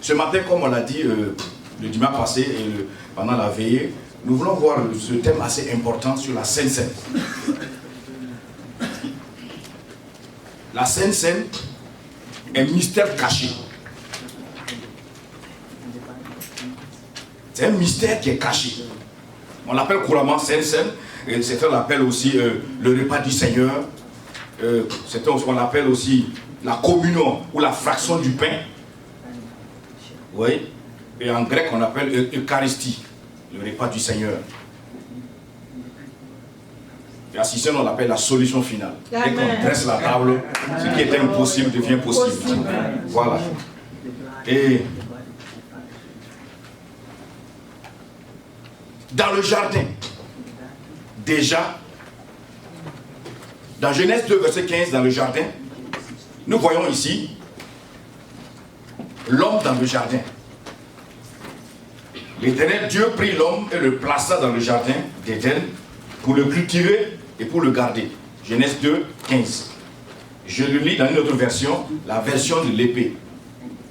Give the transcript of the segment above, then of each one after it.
Ce matin, comme on l'a dit le dimanche passé et pendant la veillée, nous voulons voir ce thème assez important sur la Sainte Seine. La Sainte Seine est un mystère caché. C'est un mystère qui est caché. On l'appelle couramment Sainte Seine, et certains l'appellent aussi le repas du Seigneur. On l'appelle aussi la communion ou la fraction du pain. Oui. Et en grec, on appelle Eucharistie, le repas du Seigneur. Et à Cicéron, on l'appelle la solution finale. Dès qu'on dresse la table, ce qui est impossible devient possible. Voilà. Et dans le jardin, déjà, dans Genèse 2, verset 15, dans le jardin, nous voyons ici l'homme dans le jardin. L'Éternel Dieu prit l'homme et le plaça dans le jardin d'Éden pour le cultiver et pour le garder. Genèse 2, 15. Je le lis dans une autre version, la version de l'épée.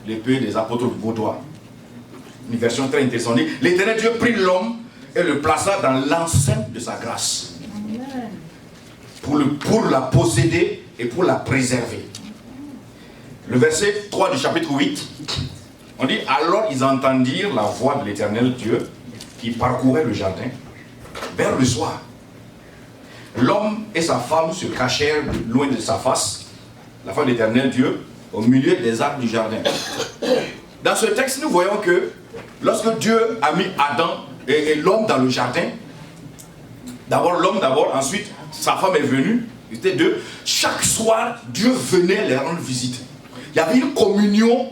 L'épée des apôtres vaudois. Une version très intéressante. L'Éternel Dieu prit l'homme et le plaça dans l'enceinte de sa grâce. Pour la posséder et pour la préserver. Le verset 3 du chapitre 8, on dit, alors ils entendirent la voix de l'Éternel Dieu qui parcourait le jardin vers le soir. L'homme et sa femme se cachèrent loin de sa face, la femme de l'Éternel Dieu, au milieu des arbres du jardin. Dans ce texte, nous voyons que lorsque Dieu a mis Adam et l'homme dans le jardin, d'abord l'homme, ensuite sa femme est venue, ils étaient deux. Chaque soir, Dieu venait les rendre visite. Il y avait une communion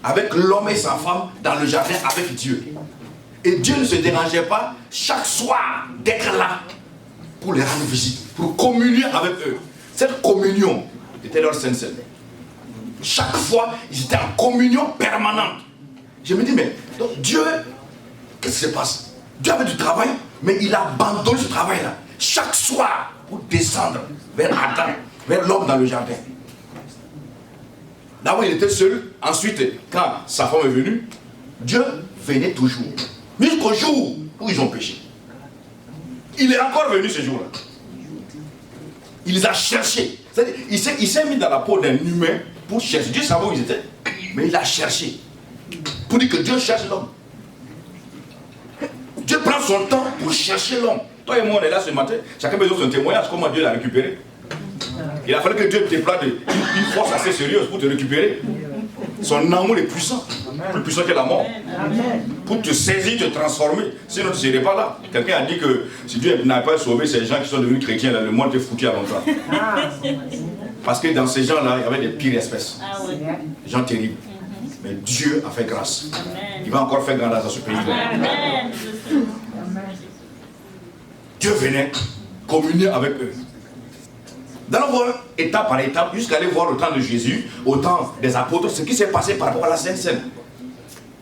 avec l'homme et sa femme dans le jardin avec Dieu. Et Dieu ne se dérangeait pas chaque soir d'être là pour les rendre visite, pour communier avec eux. Cette communion était leur Sainte Seine. Chaque fois, ils étaient en communion permanente. Je me dis, mais donc Dieu, qu'est-ce qui se passe? Dieu avait du travail, mais il a abandonné ce travail-là. Chaque soir, pour descendre vers Adam, vers l'homme dans le jardin. D'abord, il était seul. Ensuite, quand sa femme est venue, Dieu venait toujours. Jusqu'au jour où ils ont péché. Il est encore venu ce jour-là. Il les a cherchés. Il s'est mis dans la peau d'un humain pour chercher. Dieu savait où ils étaient. Mais il a cherché. Pour dire que Dieu cherche l'homme. Dieu prend son temps pour chercher l'homme. Toi et moi, on est là ce matin. Chacun besoin de son témoignage. Comment Dieu l'a récupéré. Il a fallu que Dieu te déploie une force assez sérieuse pour te récupérer. Son amour est puissant. Plus puissant que la mort. Pour te saisir, te transformer. Sinon tu ne serais pas là. Quelqu'un a dit que si Dieu n'avait pas sauvé ces gens qui sont devenus chrétiens, là, le monde était foutu à longtemps. Parce que dans ces gens-là, il y avait des pires espèces. Des gens terribles. Mais Dieu a fait grâce. Il va encore faire grâce dans ce pays-là. Dieu venait communier avec eux. Nous allons voir étape par étape, jusqu'à aller voir au temps de Jésus, au temps des apôtres, ce qui s'est passé par rapport à la Sainte Seine.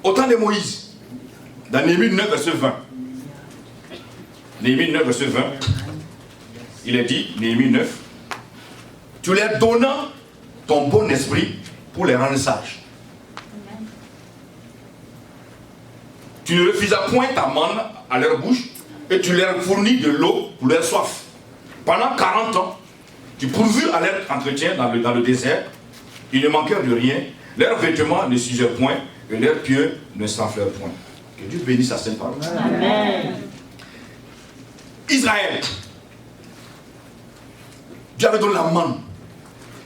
Au temps de Moïse, dans Néhémie 9, verset 20. Néhémie 9, verset 20, il est dit, Néhémie 9, tu leur donnant ton bon esprit pour les rendre sages. Tu ne refusas point ta manne à leur bouche, et tu leur fournis de l'eau pour leur soif. Pendant 40 ans, tu pourvus à leur entretien dans le désert, ils ne manquèrent de rien, leurs vêtements ne s'usèrent point, et leurs pieux ne s'enflèrent point. Que Dieu bénisse sa sainte parole. Amen. Israël, Dieu avait donné la manne.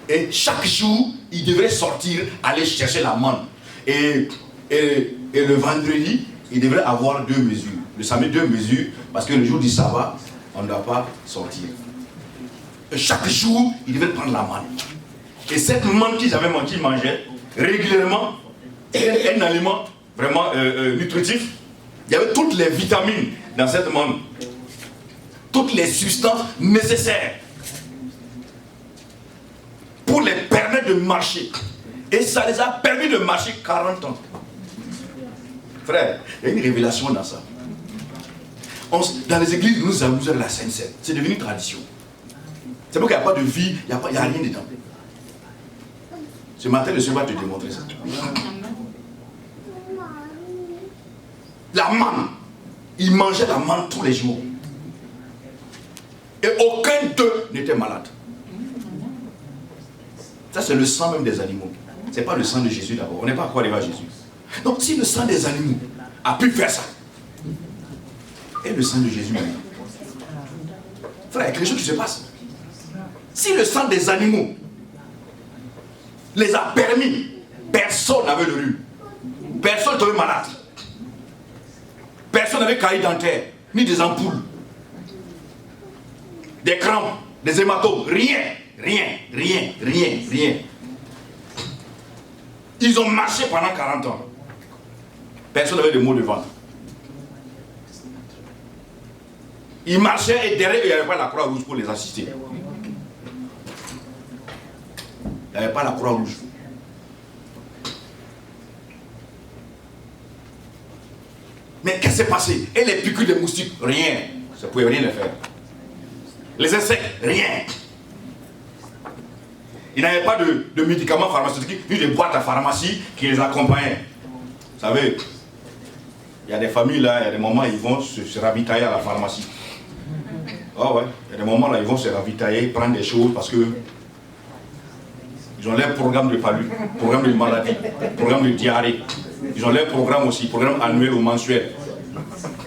Et chaque jour, il devrait sortir, aller chercher la manne. Et le vendredi, il devrait avoir 2 mesures. Le samedi, 2 mesures, parce que le jour du sabbat, on ne doit pas sortir. Et chaque jour, il devait prendre la manne. Et cette manne qu'ils mangeaient régulièrement, un aliment vraiment nutritif. Il y avait toutes les vitamines dans cette manne. Toutes les substances nécessaires pour les permettre de marcher. Et ça les a permis de marcher 40 ans. Frère, il y a une révélation dans ça. Dans les églises, nous amusons de la Sainte Seine. C'est devenu une tradition. C'est pour qu'il n'y a pas de vie, il n'y a rien dedans. Ce matin, le Seigneur va te démontrer ça. La manne. Ils mangeaient la manne tous les jours. Et aucun d'eux n'était malade. Ça, c'est le sang même des animaux. Ce n'est pas le sang de Jésus d'abord. On n'est pas encore arrivé à Jésus. Donc, si le sang des animaux a pu faire ça, et le sang de Jésus maintenant. Frère, il y a quelque chose qui se passe. Si le sang des animaux les a permis, personne n'avait le rhume. Personne ne tombait malade. Personne n'avait caillé dentaire, ni des ampoules, des crampes, des hématomes, rien. Ils ont marché pendant 40 ans. Personne n'avait de maux de ventre. Ils marchaient et derrière eux, il n'y avait pas la croix rouge pour les assister. Il n'y avait pas la croix rouge. Mais qu'est-ce qui s'est passé? Et les piqûres de moustiques? Rien. Ça ne pouvait rien faire. Les insectes? Rien. Il n'y avait pas de médicaments pharmaceutiques, ni de boîtes à pharmacie qui les accompagnaient. Vous savez, il y a des familles là, il y a des moments ils vont se ravitailler à la pharmacie. Oh ouais, il y a des moments là, ils vont se ravitailler, prendre des choses parce que ils ont leur programme de palu, programme de maladie, programme de diarrhée. Ils ont leur programme aussi, programme annuel ou mensuel.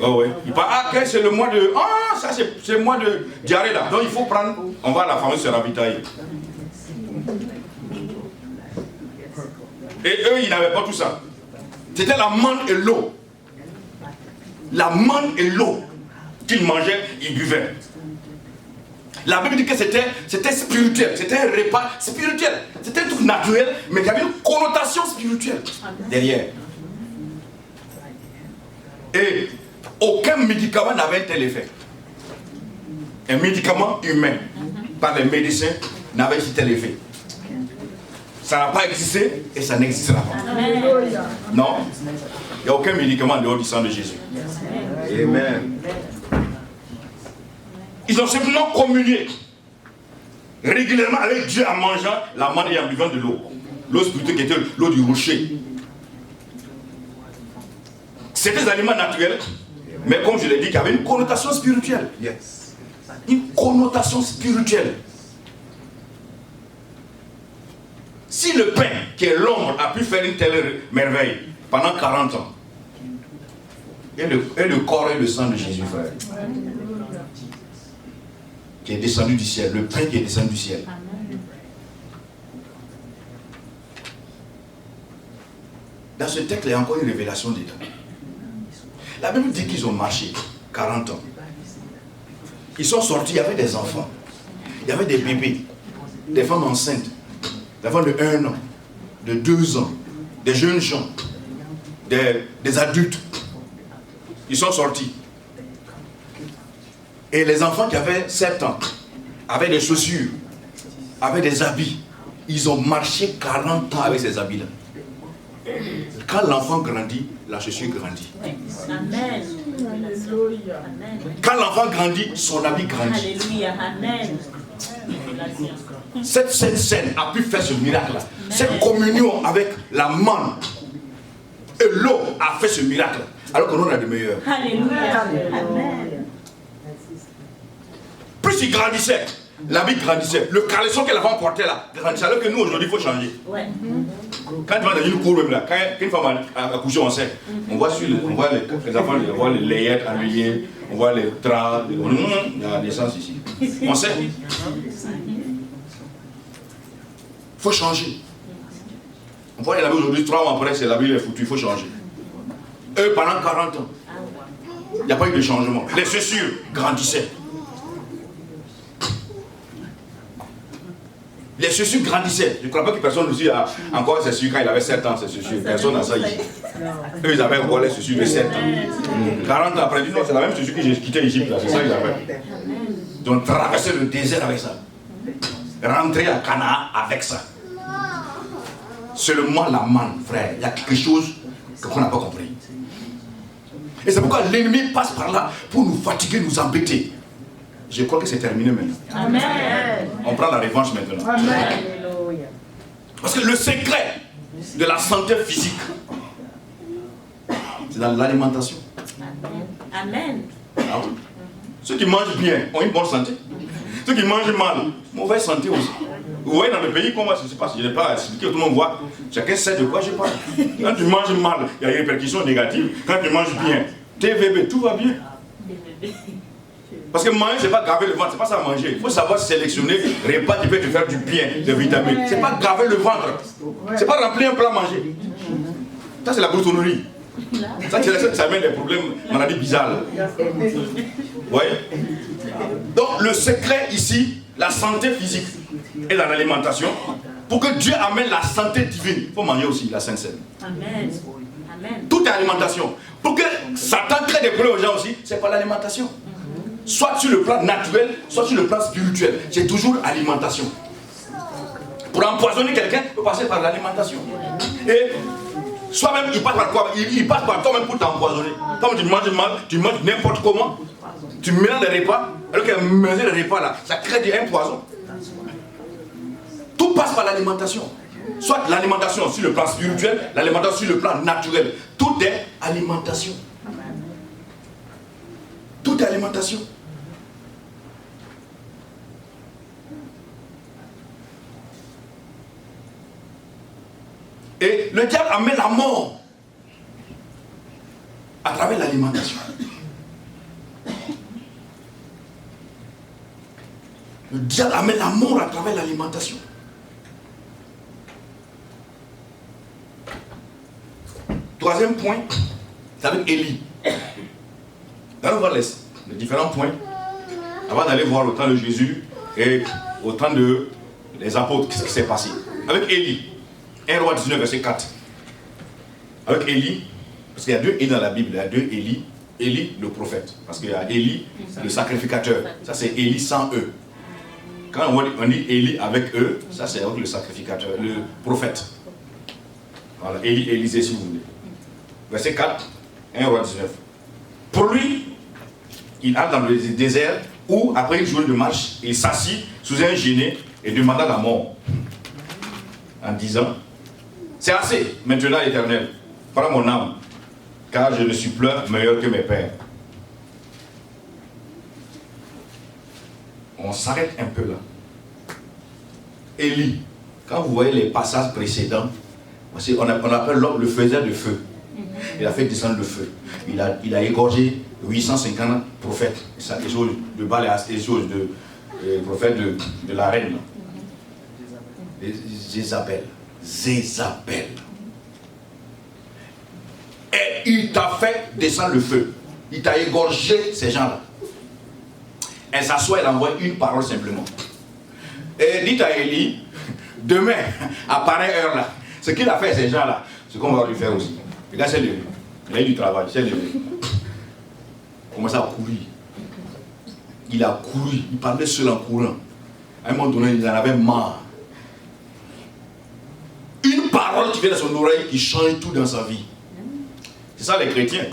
Oh ouais. Ils parlent, ah, c'est le mois de. Ah, ça c'est le mois de diarrhée là. Donc il faut prendre, on va à la pharmacie se ravitailler. Et eux, ils n'avaient pas tout ça. C'était la manne et l'eau. La manne et l'eau qu'ils mangeaient, ils buvaient. La Bible dit que c'était spirituel, c'était un repas spirituel. C'était un truc naturel, mais il y avait une connotation spirituelle derrière. Et aucun médicament n'avait un tel effet. Un médicament humain, par les médecins, n'avait ce tel effet. Ça n'a pas existé et ça n'existera pas. Amen. Non, il n'y a aucun médicament en dehors du sang de Jésus. Amen. Ils ont simplement communié régulièrement avec Dieu en mangeant la manne et en buvant de l'eau. L'eau spirituelle qui était l'eau du rocher. C'était des aliments naturels, mais comme je l'ai dit, qui avaient une connotation spirituelle. Yes. Une connotation spirituelle. Si le pain, qui est l'ombre, a pu faire une telle merveille pendant 40 ans, et le corps et le sang de Jésus, frère, qui est descendu du ciel, le pain qui est descendu du ciel. Dans ce texte, il y a encore une révélation dedans. La Bible dit qu'ils ont marché 40 ans. Ils sont sortis, il y avait des enfants, il y avait des bébés, des femmes enceintes, des femmes de 1 an, de 2 ans, des jeunes gens, des adultes. Ils sont sortis. Et les enfants qui avaient 7 ans, avaient des chaussures, avaient des habits. Ils ont marché 40 ans avec ces habits-là. Quand l'enfant grandit, la chaussure grandit. Amen. Quand l'enfant grandit, son habit grandit. Alléluia. Amen. Cette scène a pu faire ce miracle-là. Cette communion avec la manne et l'eau a fait ce miracle. Alors que nous on a de meilleurs. Alléluia. Amen. Plus il grandissait, l'habit grandissait. Le caleçon que l'enfant portait là grandissait. Alors que nous aujourd'hui il faut changer. Ouais. Quand tu vas dans une cour même là, quand une femme a couché en sait, on voit les enfants, on voit les layettes enluyées, on voit les draps, il y a des sens ici. On sait. Il faut changer. On voit les habits aujourd'hui, 3 mois après, c'est l'habit est foutu, il faut changer. Eux, pendant 40 ans, il n'y a pas eu de changement. Les chaussures grandissaient. Les chaussures grandissaient. Je ne crois pas que personne aussi a encore ses chaussures quand il avait 7 ans, ses chaussures. Personne n'a ça ici. Eux, ils avaient encore les chaussures de 7 ans. 40 ans après, ils disent non, c'est la même chaussure que j'ai quitté l'Égypte, c'est ça qu'ils avaient. Ils ont traversé le désert avec ça. Rentré à Canaan avec ça. Seulement la manne, frère. Il y a quelque chose qu'on n'a pas compris. Et c'est pourquoi l'ennemi passe par là pour nous fatiguer, nous embêter. Je crois que c'est terminé maintenant. Amen. On prend la revanche maintenant. Amen. Parce que le secret de la santé physique, c'est dans l'alimentation. Amen. Ah oui. Ceux qui mangent bien ont une bonne santé. Ceux qui mangent mal, mauvaise santé aussi. Vous voyez dans le pays, comment je ne sais pas si je n'ai pas expliqué, tout le monde voit, chacun sait de quoi je parle. Quand tu manges mal, il y a des répercussions négatives. Quand tu manges bien, TVB, tout va bien. Parce que manger, ce n'est pas graver le ventre, ce n'est pas ça manger. Il faut savoir sélectionner les repas qui peuvent te faire du bien, des vitamines. Ce n'est pas graver le ventre. Ce n'est pas remplir un plat manger. Ça, c'est la gloutonnerie. Ça amène des problèmes, maladies bizarres. Vous voyez? Donc, le secret ici, la santé physique et dans l'alimentation, pour que Dieu amène la santé divine, il faut manger aussi la Sainte Seine. Amen. Amen. Tout est alimentation. Pour que Satan crée des problèmes aux gens aussi, c'est pas l'alimentation. Soit sur le plan naturel, soit sur le plan spirituel. C'est toujours alimentation. Pour empoisonner quelqu'un, il faut passer par l'alimentation. Et soi-même, il passe par quoi? Il passe par toi-même pour t'empoisonner. Comme tu manges mal, tu manges n'importe comment, tu mélanges les repas, alors que mélanger les repas là, ça crée un poison. Tout passe par l'alimentation. Soit l'alimentation sur le plan spirituel, l'alimentation sur le plan naturel. Tout est alimentation. Tout est alimentation. Et le diable amène la mort à travers l'alimentation. Le diable amène la mort à travers l'alimentation. Troisième point, c'est avec Élie. Allons voir les différents points avant d'aller voir au temps de Jésus et au temps des apôtres, qu'est-ce qui s'est passé. Avec Élie, 1 Roi 19, verset 4. Avec Élie, parce qu'il y a deux Élie dans la Bible, il y a deux Élie. Élie, le prophète, parce qu'il y a Élie, le sacrificateur. Ça, c'est Élie sans eux. Quand on dit Élie avec eux, ça, c'est avec le sacrificateur, le prophète. Voilà, Élie, Élisée, si vous voulez. Verset 4, 1 Roi 19. Pour lui, il alla dans le désert où, après une journée de marche, il s'assit sous un genêt et demanda la mort. En disant, c'est assez, maintenant Éternel, prends mon âme, car je ne suis plus meilleur que mes pères. On s'arrête un peu là. Élie, quand vous voyez les passages précédents, on appelle l'homme le faiseur de feu. Il a fait descendre le feu. Il a égorgé 850 prophètes. Des choses de Baal et des choses de prophètes de la reine. Jézabel. Et il t'a fait descendre le feu. Il t'a égorgé ces gens-là. Elle s'assoit, elle envoie une parole simplement. Et dit à Élie, demain, à pareille heure là, ce qu'il a fait ces gens-là, ce qu'on va lui faire aussi. Le gars s'est levé. Il a eu du travail, il s'est levé. Il a commencé à courir. Il a couru, il parlait seul en courant. À un moment donné, il en avait marre. Une parole qui vient de son oreille qui change tout dans sa vie. C'est ça les chrétiens.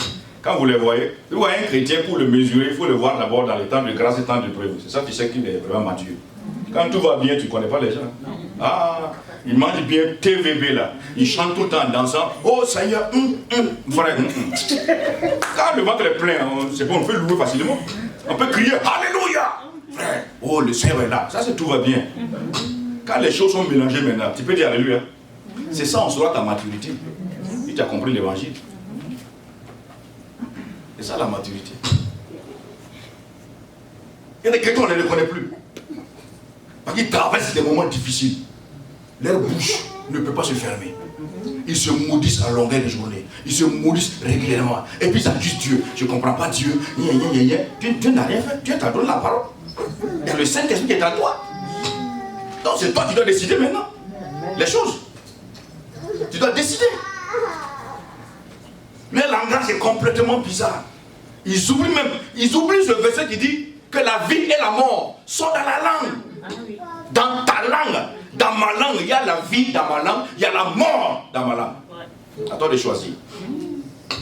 Quand vous les voyez, vous voyez un chrétien, pour le mesurer, il faut le voir d'abord dans les temps de grâce et temps de preuve. C'est ça qui sait qu'il est vraiment mature. Quand tout va bien, tu ne connais pas les gens. Ah, il mange bien TVB là. Il chante tout le temps en dansant. Oh Seigneur, frère, Quand le ventre est plein, c'est bon, on peut louer facilement. On peut crier Alléluia. Frère, oh le Seigneur est là. Ça, c'est tout va bien. Quand les choses sont mélangées maintenant, tu peux dire Alléluia. C'est ça, on saura ta maturité. Et tu as compris l'évangile. C'est ça la maturité. Il y a des chrétiens, on ne les connaît plus. Parce qu'ils traversent des moments difficiles. Leur bouche ne peut pas se fermer. Ils se maudissent à longueur de journée. Ils se maudissent régulièrement. Et puis ils accusent Dieu. Je ne comprends pas Dieu. Dieu n'a rien fait. Dieu t'a donné la parole. Il y a le Saint-Esprit qui est en toi. Donc c'est toi qui dois décider maintenant. Les choses. Tu dois décider. Leur langage est complètement bizarre. Ils oublient ce verset qui dit que la vie et la mort sont dans la langue. Dans ta langue, dans ma langue, il y a la vie dans ma langue, il y a la mort dans ma langue. À toi de choisir.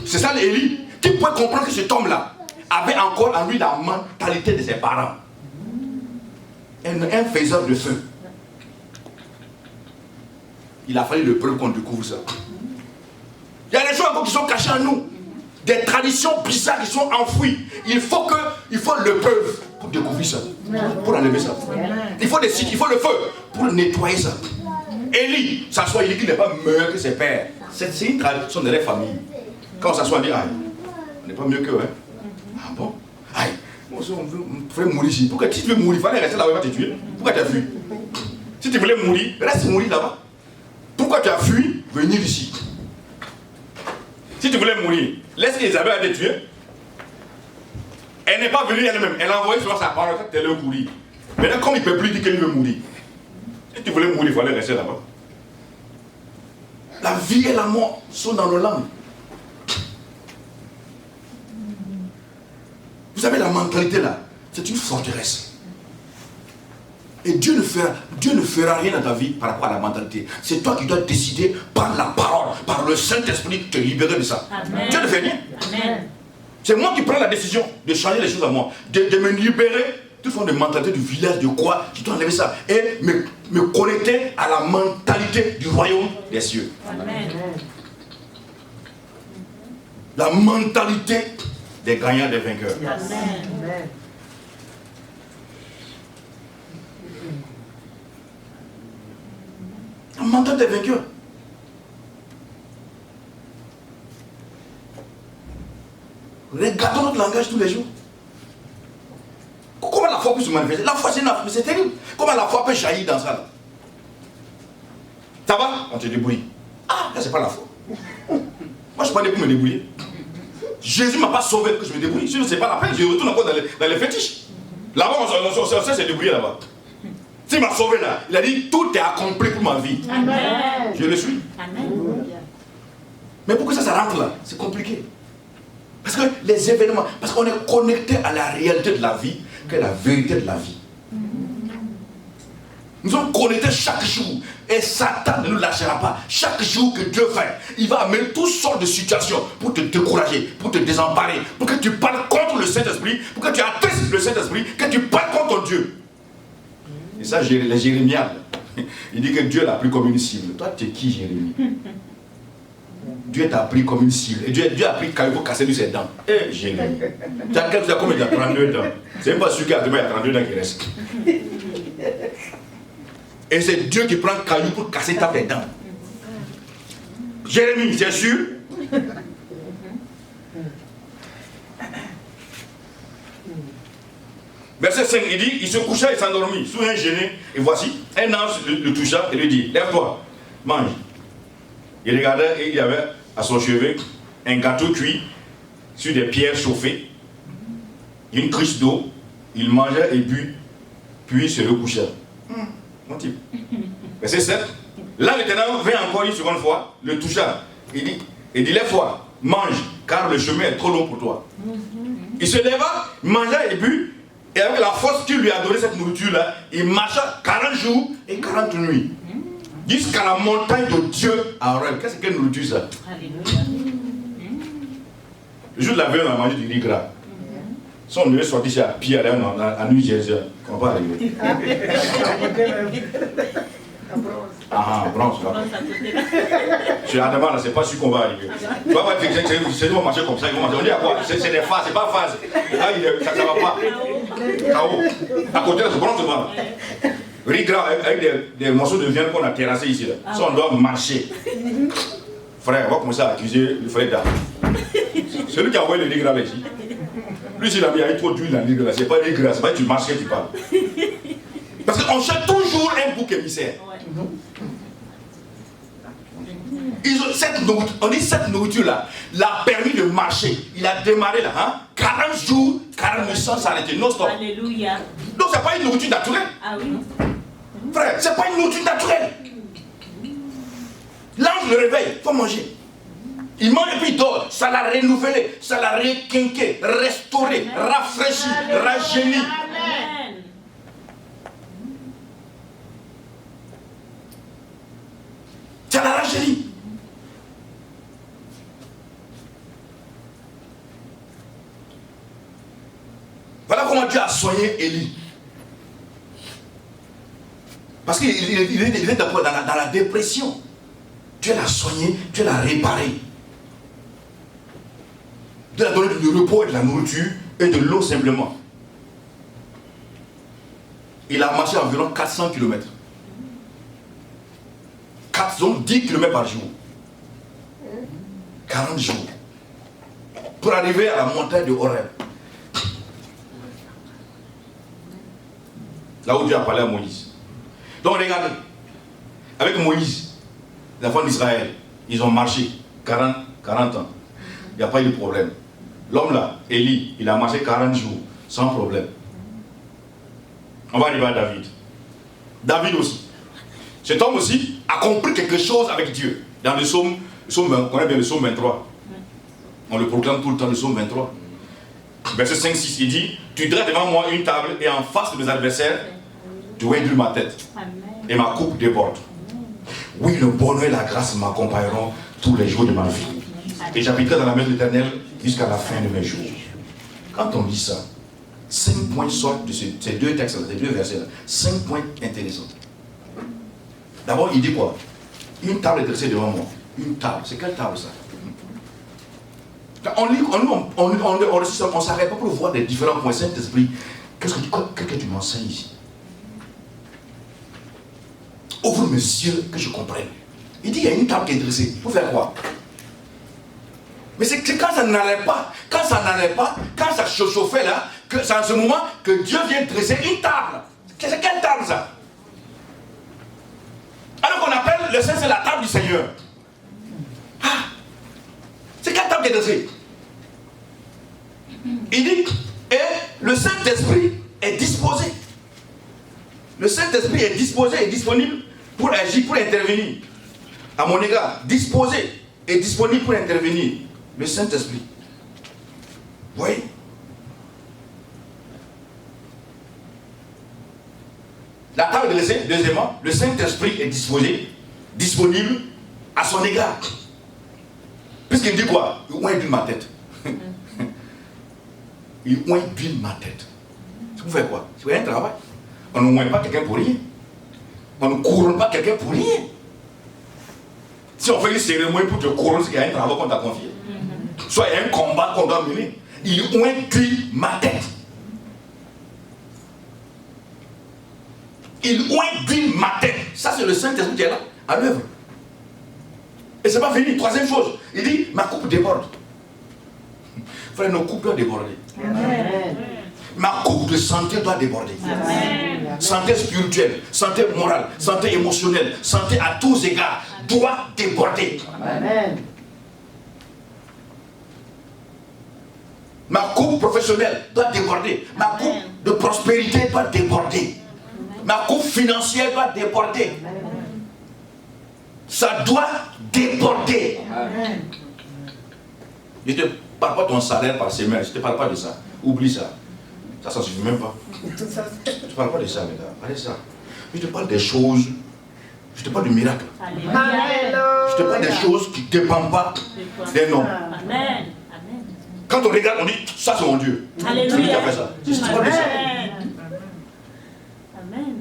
C'est ça l'Élie qui pouvait comprendre que cet homme-là avait encore en lui la mentalité de ses parents. Un faiseur de feu. Il a fallu le preuve qu'on découvre ça. Il y a des choses encore qui sont cachées en nous. des traditions bizarres qui sont enfouies. Il faut le preuve pour découvrir ça, pour enlever ça. Il faut des sites, il faut le feu pour nettoyer ça. Élie, s'assoit, il dit qu'il n'est pas meilleur que ses pères. C'est une tradition de la famille. Quand on s'assoit, on dit, ah, on n'est pas mieux qu'eux. Hein? Ah bon? Aïe, on ferait mourir ici. Pourquoi si tu veux mourir, il fallait rester là-bas, il va te tuer. Pourquoi tu as fui? Si tu voulais mourir, reste mourir là-bas. Pourquoi tu as fui venir ici? Si tu voulais mourir, laisse Isabelle te tuer. Elle n'est pas venue elle-même, elle a envoyé sur sa parole, elle est courir. Maintenant, comme il ne peut plus dire qu'elle veut mourir, si tu voulais mourir, il fallait rester là-bas. La vie et la mort sont dans nos langues. Vous savez, la mentalité là, c'est une forteresse. Et Dieu ne fera rien dans ta vie par rapport à la mentalité. C'est toi qui dois décider par la parole, par le Saint-Esprit, de te libérer de ça. Amen. Dieu ne fait rien. Amen. C'est moi qui prends la décision de changer les choses à moi, de me libérer toute forme de mentalité du village, de quoi, je dois enlever ça. Et me connecter à la mentalité du royaume des cieux. Amen. La mentalité des gagnants, des vainqueurs. Amen. La mentalité des vainqueurs. Regardons notre langage tous les jours. Comment la foi peut se manifester? La foi, c'est terrible. Comment la foi peut jaillir dans ça là? Ça va? On te débrouille. Ah, là, c'est pas la foi. Moi, je ne suis pas né pour me débrouiller. Jésus ne m'a pas sauvé pour que je me débrouille. Sinon, ce n'est pas la peine. Je retourne encore dans les fétiches. Là-bas, on sait se débrouiller là-bas. S'il m'a sauvé là, il a dit tout est accompli pour ma vie. Amen. Je le suis. Amen. Mais pour que ça rentre là, c'est compliqué. Parce que les événements, parce qu'on est connecté à la réalité de la vie, que la vérité de la vie. Nous sommes connectés chaque jour. Et Satan ne nous lâchera pas. Chaque jour que Dieu fait, il va amener toutes sortes de situations pour te décourager, pour te désemparer, pour que tu parles contre le Saint-Esprit, pour que tu attestes le Saint-Esprit, que tu parles contre Dieu. Et ça, les Jérémiades, il dit que Dieu l'a pris comme une cible. Toi, tu es qui, Jérémie? Dieu t'a pris comme une cible. Et Dieu a pris caillou pour casser lui ses dents. Eh, Jérémie. Tu as combien de 32 dents. C'est même pas sûr qu'il y a 32 dents qui restent. Et c'est Dieu qui prend caillou pour casser tes dents. Jérémie, c'est sûr? Verset 5, il dit, il se coucha et s'endormit sous un genet. Et voici, un ange le toucha et lui dit, lève-toi, mange. Il regardait et il y avait à son chevet un gâteau cuit sur des pierres chauffées, une cruche d'eau. Il mangeait et but, puis se recoucha. Mon type. Verset 7. Là, l'Éternel vint encore une seconde fois, le toucha. Il dit, lève-toi, mange, car le chemin est trop long pour toi. Il se leva, mangea et but. Et avec la force qu'il lui a donné cette nourriture-là, il marcha 40 jours et 40 nuits. Jusqu'à la montagne de Dieu à Horeb. Qu'est-ce que nourriture ça? Alléluia. Le jour de la veille, on a mangé du riz gras. Si on devait sortir à pied à New Jersey, on va arriver. Ah, bronze là. Je Adama là, c'est pas sûr qu'on va arriver. Tu vas voir, c'est vont marcher comme ça, ils vont marcher. On dit à quoi? C'est des phases, c'est pas phase. Là, ça va pas. KO. À côté, c'est bronze là. Riz gras avec des morceaux de viande qu'on a terrassé ici là. Ça, on doit marcher. Frère, on va commencer à accuser le frère d'Arc. Celui qui a envoyé le riz gras là ici. Lui, s'il a mis trop d'huile dans le riz gras, c'est pas le riz gras, c'est pas que tu marches et tu parles. Parce qu'on cherche toujours un bouc émissaire. On dit cette nourriture-là l'a permis de marcher. Il a démarré là, hein, 40 jours, 40 nuits sans s'arrêter, non-stop. Alléluia. Donc c'est pas une nourriture naturelle. Ah oui. Frère, c'est pas une nourriture naturelle. L'ange le réveille, il faut manger. Il mange et puis il dort. Ça l'a renouvelé, ça l'a requinqué, restauré, rafraîchi, rajeuni. Amen. Ça l'a rajeuni. Voilà comment Dieu a soigné Élie. Parce qu'il est dans la dépression. Dieu l'a soigné, Dieu l'a réparé. du repos et de la nourriture et de l'eau simplement. Il a marché environ 400 km. 10 km par jour. 40 jours. Pour arriver à la montagne de Horeb. Là où Dieu a parlé à Moïse. Donc regardez. Avec Moïse, les enfants d'Israël, ils ont marché 40 ans. Il n'y a pas eu de problème. L'homme là, Élie, il a marché 40 jours, sans problème. On va arriver à David. David aussi. Cet homme aussi a compris quelque chose avec Dieu. Dans le psaume, on connaît bien le psaume 23. On le proclame tout le temps, le psaume 23. Verset 5-6, il dit, tu dresses devant moi une table et en face de mes adversaires, tu induis ma tête. Et ma coupe déborde. Oui, le bonheur et la grâce m'accompagneront tous les jours de ma vie. Et j'habiterai dans la maison de l'Éternel jusqu'à la fin de mes jours. Quand on lit ça, 5 points sortent de ces deux textes-là, ces deux versets-là. 5 points intéressants. D'abord, il dit quoi? Une table est dressée devant moi. Une table. C'est quelle table ça? On lit, on ne s'arrête pas pour voir les différents points. Saint-Esprit, qu'est-ce que tu m'enseignes ici? Ouvre mes yeux que je comprenne. Il dit il y a une table qui est dressée. Pour faire quoi? Mais c'est quand ça n'allait pas, quand ça se chauffait là, que c'est en ce moment que Dieu vient dresser une table. C'est quelle table ça? Alors qu'on appelle le Saint, c'est la table du Seigneur. Ah, c'est quelle table qui est dressée? Il dit, et le Saint-Esprit est disposé. Le Saint-Esprit est disposé et disponible pour agir, pour intervenir. À mon égard, disposé et disponible pour intervenir. Le Saint-Esprit. Vous voyez? La table est dressée, deuxièmement, le Saint-Esprit est disposé, disponible à son égard. Puisqu'il dit quoi? Il oint ma tête. Il oint ma tête. Vous faites quoi? C'est un travail. On ne oint pas quelqu'un pour rien. On ne couronne pas quelqu'un pour rien. Si on fait une cérémonie pour te couronner, c'est qu'il y a un travail qu'on t'a confié. Soit il y a un combat qu'on doit mener. Il oint ma tête. Il oint ma tête. Ça, c'est le Saint-Esprit qui est là, à l'œuvre. Et c'est pas fini. Troisième chose, il dit, ma coupe déborde. Frère, nos coupes doivent déborder. Amen. Ma coupe de santé doit déborder. Amen. Santé spirituelle, santé morale, santé émotionnelle, santé à tous égards doit déborder. Amen. Ma coupe professionnelle doit déborder. Ma coupe de prospérité doit déborder. Ma coupe financière doit déborder. Ça doit déborder. Amen. Je ne te parle pas de ton salaire par semaine, je ne te parle pas de ça. Oublie ça. Ça ne suffit même pas. Je ne te parle pas de ça, les gars. Parlez de ça. Je te parle des choses. Je te parle du miracle. Je te parle des choses qui ne dépendent pas des noms. Amen. Quand on regarde, on dit, ça c'est mon Dieu. Alléluia. Qui a fait ça? Je te parle de ça.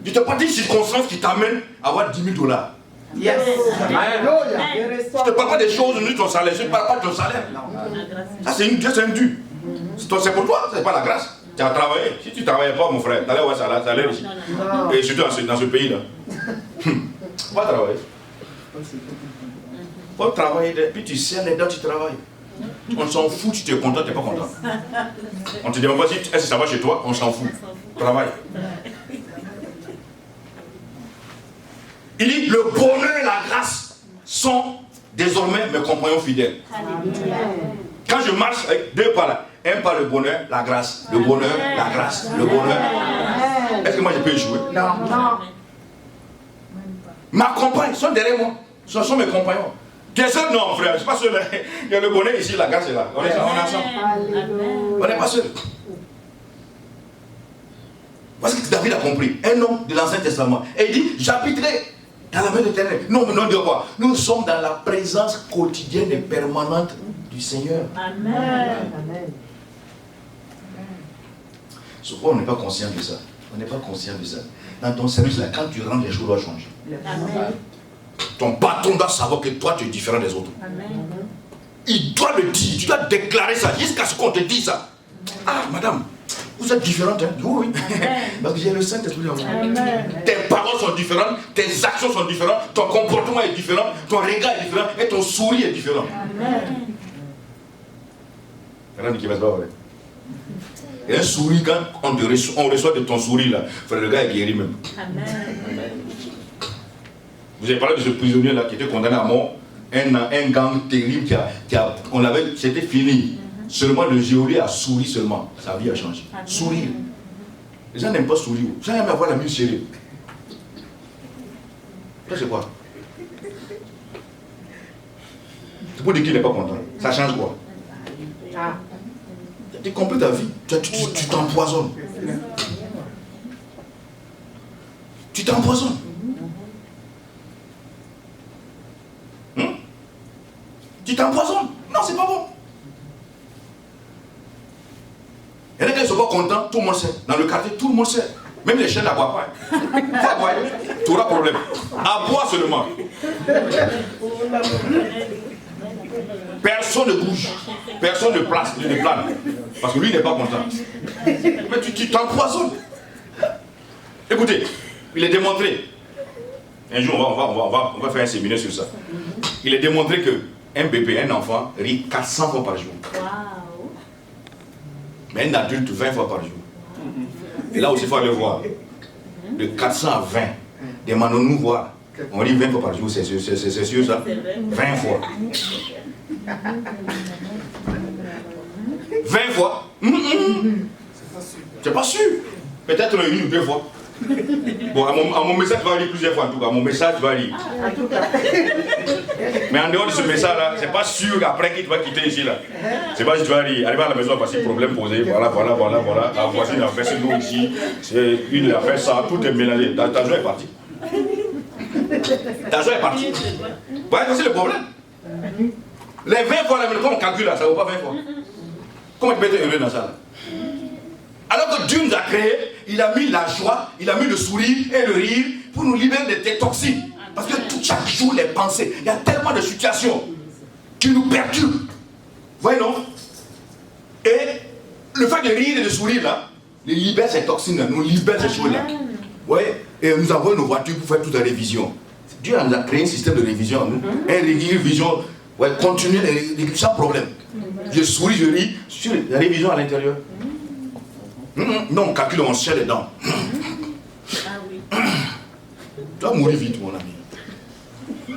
Je ne te parle pas d'une circonstance qui t'amène à avoir 10 000 $. Yes. Je ne te parle pas des choses de ton salaire. Je ne parle pas de ton salaire. Ça c'est un dû. C'est pour toi, c'est pas la grâce. Tu as travaillé. Si tu ne travaillais pas, mon frère, tu allais avoir un salaire ici. Et surtout dans ce pays-là. Pas travailler. Faut travailler, puis tu serres les dents, tu travailles. On s'en fout, tu es content, tu n'es pas content. On te demande pas si est-ce que ça va chez toi, on s'en fout. Travaille. Il dit, le bonheur et la grâce sont désormais mes compagnons fidèles. Quand je marche avec deux pas là, un par le bonheur, la grâce. Le bonheur, la grâce. Le bonheur. Est-ce que moi je peux échouer? Non. Ma compagne, sont derrière moi. Ce sont mes compagnons. Tu es seul? Non, frère, je ne suis pas seul. Il y a le bonheur ici, la grâce est là. On est ensemble. On n'est pas seul. Parce que David a compris. Un homme de l'Ancien Testament. Et il dit, j'habiterai dans la main de l'Éternel. Non, mais non, de quoi? Nous sommes dans la présence quotidienne et permanente du Seigneur. Amen. Souvent, on n'est pas conscient de ça. On n'est pas conscient de ça. Dans ton service, là, quand tu rentres, les choses doivent changer. Amen. Ton patron doit savoir que toi, tu es différent des autres. Amen. Il doit le dire. Tu dois déclarer ça, jusqu'à ce qu'on te dise ça. Ah, madame, vous êtes différente, hein? Oui, oui. Parce que j'ai le Saint-Esprit en moi. Tes paroles sont différentes, tes actions sont différentes, ton comportement est différent, ton regard est différent et ton sourire est différent. Madame qui va se voir, ouais. Et un sourire, quand on reçoit de ton sourire là, le gars est guéri même. Amen. Vous avez parlé de ce prisonnier là qui était condamné à mort, un gang terrible c'était fini. Seulement le geôlier a souri seulement, sa vie a changé. Amen. Sourire. Les gens n'aiment pas sourire. Les gens aiment avoir la mine serrée. Ça c'est quoi? C'est pour dire qu'il n'est pas content. Ça change quoi? Tu complètes ta vie, tu t'empoisonnes. Tu t'empoisonnes. Tu t'empoisonnes. Non, c'est pas bon. Il y en a qui ne sont pas contents, tout le monde sait. Dans le quartier, tout le monde sait. Même les chiens n'aboient pas. Va boire, tu auras problème. Aboie seulement. Personne ne bouge. Personne ne place, ne plane. Parce que lui, il n'est pas content. Mais tu t'empoisonnes. Écoutez, il est démontré. Un jour, on va faire un séminaire sur ça. Il est démontré qu'un bébé, un enfant, rit 400 fois par jour. Wow. Mais un adulte, 20 fois par jour. Et là aussi, il faut aller voir. De 400 à 20. Demandons-nous voir. On rit 20 fois par jour, c'est sûr ça? 20 fois. 20 fois? C'est pas sûr. Peut-être une ou deux fois. Bon, à mon message, tu vas lire plusieurs fois en tout cas. Mon message, tu vas lire. Mais en dehors de ce message-là, c'est pas sûr qu'après qu'il va quitter ici là. C'est pas si tu vas lire. Arriver à la maison, parce que problème posé. Voilà. La voisine a fait ce nom ici. Une a fait ça. Tout est mélangé. Ta joie est partie. Ta joie est partie. Vous voyez, c'est le problème. Les 20 fois, là, quand on calcule là, ça ne vaut pas 20 fois. Comment tu peux être heureux dans ça là? Alors que Dieu nous a créés, il a mis la joie, il a mis le sourire et le rire pour nous libérer des toxines. Parce que chaque jour, les pensées, il y a tellement de situations qui nous perturbent. Vous voyez, non? Et le fait de rire et de sourire là, il libère ces toxines là, nous libère ces choses-là. Vous voyez? Et nous avons nos voitures pour faire toute la révision. Dieu nous a créé un système de révision. Un révision, ouais, continue, sans problème. Je souris, je ris, sur la révision à l'intérieur. Non, on calcule, on se serre les dents. Ah oui. Tu vas mourir vite, mon ami. Tu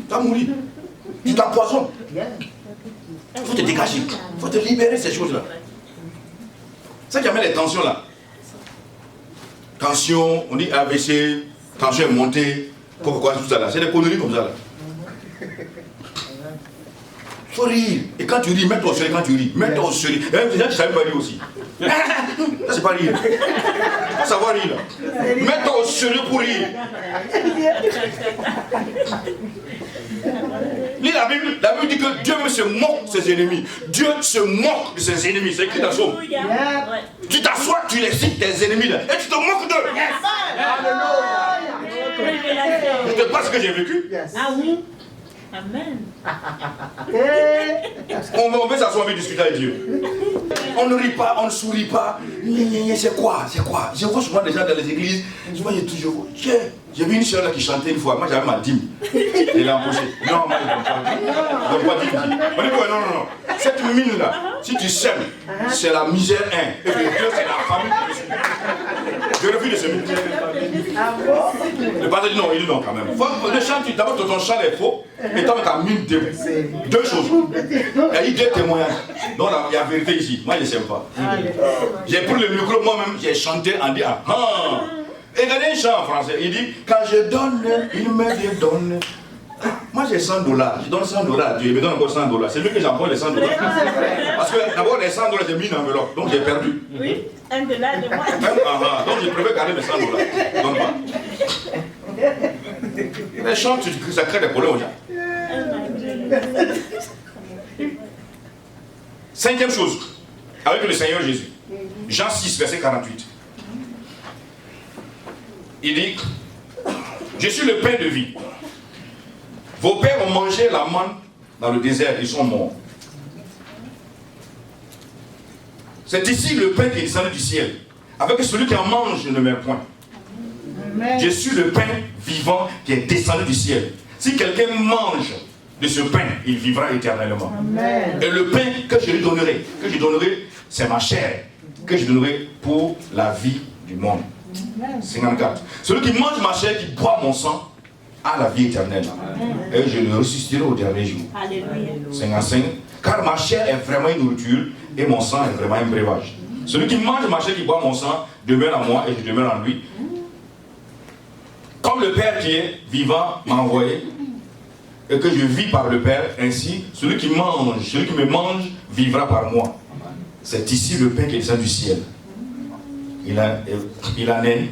vas mourir. Tu t'empoisonnes. Il faut te dégager. Il faut te libérer ces choses-là. Ça qui amène les tensions là. Tension, on dit AVC, tension est montée, quoi, tout ça là. C'est des conneries comme ça là. Il faut rire. Et quand tu ris, mets-toi au soleil quand tu ris. Mets-toi au soleil. Et même déjà, tu ne savais pas rire aussi. Ça, c'est pas rire. Il faut savoir rire là. Mets-toi au soleil pour rire. Lis la Bible dit que Dieu même se moque de ses ennemis. Dieu se moque de ses ennemis. C'est écrit dans Somme. Tu t'assois, tu les cites tes ennemis là. Et tu te moques d'eux. Je te passe ce que j'ai vécu. Ah oui. Amen. On veut s'asseoir et discuter avec Dieu. On ne rit pas, on ne sourit pas. C'est quoi? Je vois souvent des gens dans les églises. J'ai vu une soeur là qui chantait une fois. Moi j'avais ma dîme. Elle l'a empochée. Non, moi je ne donne pas dîme. On dit quoi? Non. Cette mine là, si tu sèmes, c'est la misère 1. Et que Dieu c'est la famille qui te suit. Je refuse de se mettre. Le pasteur dit non, il dit non quand même. Le chant, d'abord ton chant est faux. Et toi ta mine deux choses. Il y a eu deux témoignages. Donc il y a vérité ici. Moi je ne sais pas. J'ai pris le micro moi-même, j'ai chanté en disant ah. Et regardez un chant en français, il dit quand je donne, il me donne. Moi j'ai $100, je donne $100 à Dieu, il me donne encore $100. C'est lui que j'emprunte les $100. Parce que d'abord les $100 j'ai mis dans l'enveloppe, donc j'ai perdu. Oui, $1 de moi. Donc je préfère garder mes $100. Donne pas. Les chants, ça crée des problèmes aux gens. Cinquième chose, avec le Seigneur Jésus. Jean 6, verset 48. Il dit, je suis le pain de vie. Vos pères ont mangé la manne dans le désert, ils sont morts. C'est ici le pain qui est descendu du ciel. Avec celui qui en mange ne meurt point. Amen. Je suis le pain vivant qui est descendu du ciel. Si quelqu'un mange de ce pain, il vivra éternellement. Amen. Et le pain que je lui donnerai, c'est ma chair, que je donnerai pour la vie du monde. Amen. 54. Celui qui mange ma chair, qui boit mon sang, a la vie éternelle. Amen. Et je le ressusciterai au dernier jour. Alléluia. 55. Car ma chair est vraiment une nourriture et mon sang est vraiment un breuvage. Celui qui mange ma chair, qui boit mon sang, demeure en moi et je demeure en lui. Comme le Père qui est vivant m'a envoyé, et que je vis par le Père, ainsi, celui qui me mange, vivra par moi. C'est ici le pain qui descend du ciel. Il en est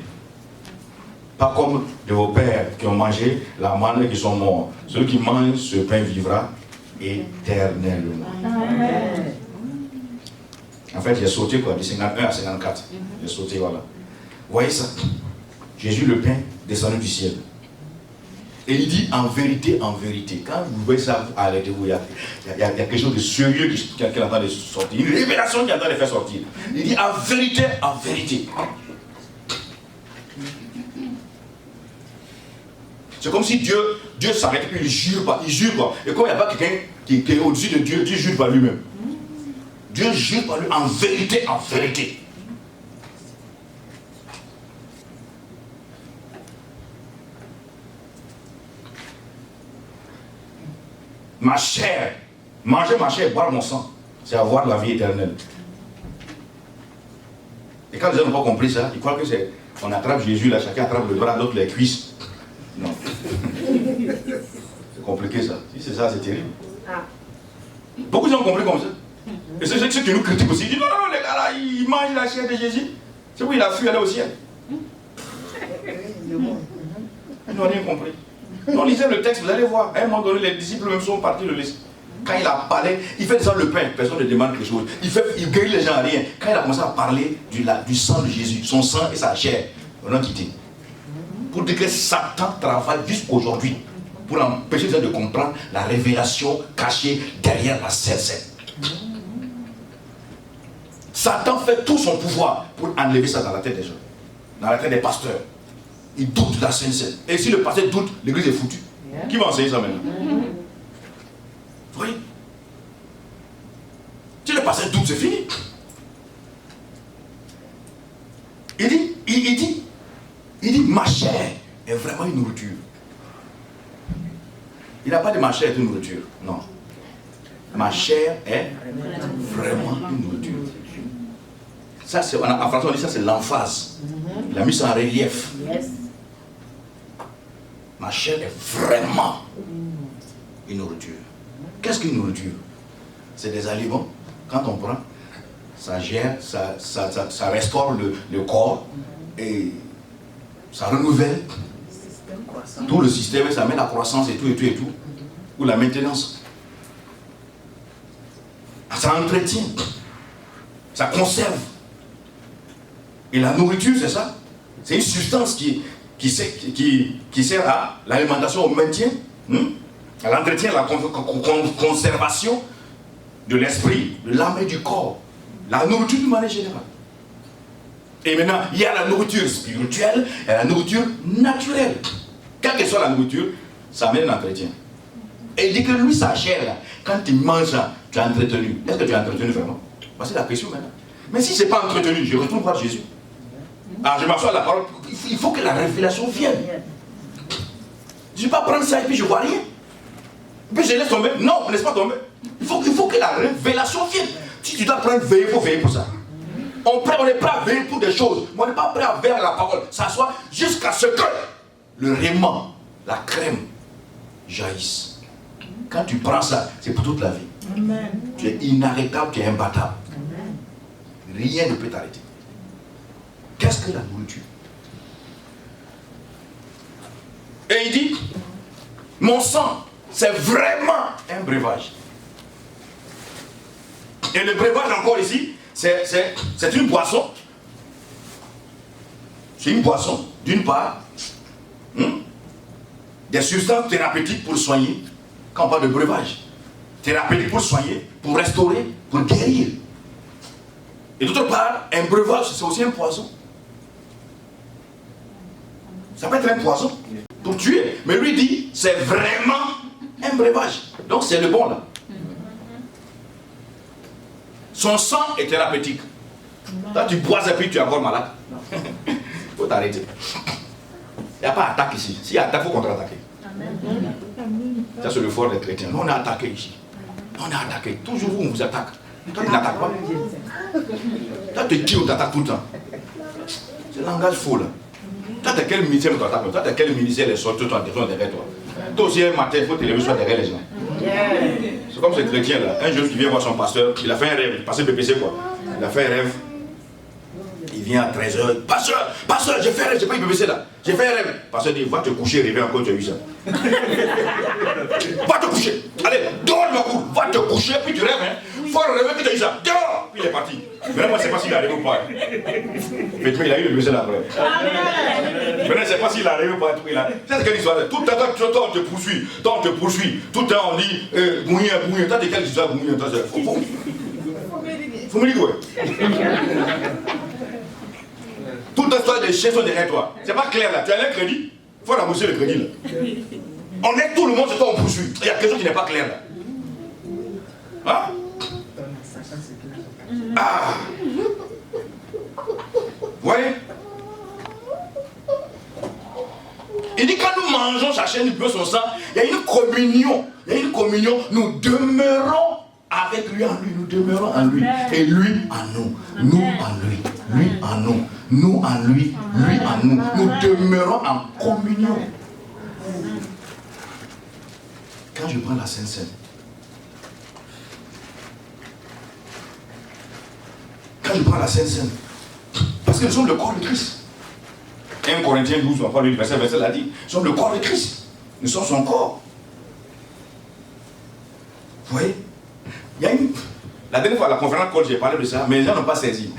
pas comme de vos pères qui ont mangé la manne et qui sont morts. Celui qui mange ce pain vivra éternellement. Amen. En fait, j'ai sauté quoi, de 51 à 54. J'ai sauté, voilà. Vous voyez ça? Jésus, le pain descendu du ciel. Et il dit en vérité, quand vous voyez ça, arrêtez-vous, il y a quelque chose de sérieux qui est en train de sortir, une révélation qui est en train de faire sortir. Il dit en vérité, en vérité. C'est comme si Dieu s'arrête et il jure pas. Et comme il n'y a pas quelqu'un qui est au-dessus de Dieu, Dieu jure par lui-même. Dieu jure par lui en vérité, en vérité. Ma chair, manger ma chair, boire mon sang, c'est avoir la vie éternelle. Et quand les gens n'ont pas compris ça, ils croient que c'est, on attrape Jésus, là, chacun attrape le bras, l'autre les cuisses. Non. C'est compliqué ça. Si c'est ça, c'est terrible. Beaucoup de gens ont compris comme ça. Et c'est ceux qui nous critiquent aussi. Ils disent non, non, les gars là, ils mangent la chair de Jésus. C'est pourquoi il a fui aller au ciel. Ils n'ont rien compris. Non, lisez le texte, vous allez voir. À un moment donné, les disciples même sont partis le laisser. Quand il a parlé, il fait descendre le pain, personne ne demande quelque chose. Il guérit les gens à rien. Quand il a commencé à parler du sang de Jésus, son sang et sa chair, on l'a quitté. Pour dire que Satan travaille jusqu'aujourd'hui pour empêcher les gens de comprendre la révélation cachée derrière la scène. Satan fait tout son pouvoir pour enlever ça dans la tête des gens, dans la tête des pasteurs. Il doute de la Sainte-Seine. Et si le pasteur doute, l'église est foutue. Qui va enseigner ça maintenant? Vous voyez? Si le pasteur doute, c'est fini. Il dit, ma chair est vraiment une nourriture. Il n'a pas dit ma chair est une nourriture. Non. Ma chair est vraiment une nourriture. Ça, c'est, en français, on dit ça, c'est l'emphase. Il a mis ça en relief. Ma chair est vraiment une nourriture. Qu'est-ce qu'une nourriture? C'est des aliments. Quand on prend, ça gère, ça restaure le corps et ça renouvelle tout le système et ça met la croissance et tout. Ou la maintenance. Ça entretient. Ça conserve. Et la nourriture, c'est ça. C'est une substance qui sert à l'alimentation, au maintien, à l'entretien, à la conservation de l'esprit, de l'âme et du corps. La nourriture d'une manière générale. Et maintenant, il y a la nourriture spirituelle et la nourriture naturelle. Quelle que soit la nourriture, ça amène l'entretien. Et il dit que lui, sa chair, là, quand il mange ça, tu es entretenu. Est-ce que tu es entretenu vraiment? Bah, c'est la question maintenant. Mais si ce n'est pas entretenu, je retourne voir Jésus. Alors je m'assois à la parole, il faut que la révélation vienne. Je ne vais pas prendre ça et puis je ne vois rien. Et puis je laisse tomber. Non, on ne laisse pas tomber. Il faut que la révélation vienne. Si tu dois prendre veiller, il faut veiller pour ça. On est prêt à veiller pour des choses, mais on n'est pas prêt à veiller à la parole. S'asseoir jusqu'à ce que le rément, la crème, jaillisse. Quand tu prends ça, c'est pour toute la vie. Amen. Tu es inarrêtable, tu es imbattable. Amen. Rien ne peut t'arrêter. Qu'est-ce que la nourriture? Et il dit, mon sang, c'est vraiment un breuvage. Et le breuvage encore ici, c'est une boisson. C'est une boisson, d'une part, des substances thérapeutiques pour soigner. Quand on parle de breuvage, thérapeutique pour soigner, pour restaurer, pour guérir. Et d'autre part, un breuvage, c'est aussi un poison. Ça peut être un poison pour tuer. Mais lui dit, c'est vraiment un breuvage. Donc c'est le bon là. Son sang est thérapeutique. Là, tu bois et puis tu es encore malade. Il faut t'arrêter. Il n'y a pas d'attaque ici. S'il y a attaque, il faut contre-attaquer. Ça, c'est le fort des chrétiens. Nous, on est attaqué ici. On est attaqué. Toujours vous, on vous attaque. Toi, tu n'attaques pas. Toi, tu es qui on t'attaque tout le temps? C'est un langage faux là. Toi, tu es quel ministère on t'attaque? Toi, tu es quel ministère les sorties derrière toi? Toi aussi, un matin, il faut te lever soit derrière les gens. C'est comme ce chrétien là. Un jeune qui vient voir son pasteur, il a fait un rêve, il est passé BPC quoi. Il a fait un rêve. Il vient à 13h. Pasteur, j'ai fait un rêve, j'ai pas eu BPC là. J'ai fait un rêve. Pasteur dit, va te coucher, réveille encore, tu as eu ça. Va te coucher. Allez, dors le coup. Va te coucher, puis tu rêves. Hein. Faut le réveiller, puis tu as eu ça. Dors. Puis il est parti. Maintenant, moi, je ne sais pas s'il est arrivé ou pas. Mais il a eu le BPC là après. Maintenant, je ne sais pas s'il est arrivé ou pas. C'est ce que l'histoire. Tout le temps, on te poursuit. Toi, on te poursuit. Tout le temps, on dit, Gouyen. Toi, t'es quel histoire, Gouyen? Faut me dire quoi? Toute l'histoire des chiens sont derrière toi. C'est pas clair là. Tu as un crédit, il faut rembourser le crédit là. On est tout le monde, c'est toi on poursuit. Il y a quelque chose qui n'est pas clair là. Hein? Ah! Vous voyez? Il dit quand nous mangeons sa chair, nous buvons son sang, il y a une communion. Il y a une communion. Nous demeurons avec lui en lui. Nous demeurons en lui. Et lui en nous. Nous en lui. Lui en nous. Nous en lui. Lui en nous. Nous demeurons en communion. Quand je prends la Sainte Seine, parce que nous sommes le corps de Christ. 1 Corinthiens 12, on va pas le verset l'a dit. Nous sommes le corps de Christ. Nous sommes son corps. Vous voyez? Il y a la dernière fois à la conférence call, j'ai parlé de ça, mais les gens n'ont pas saisi.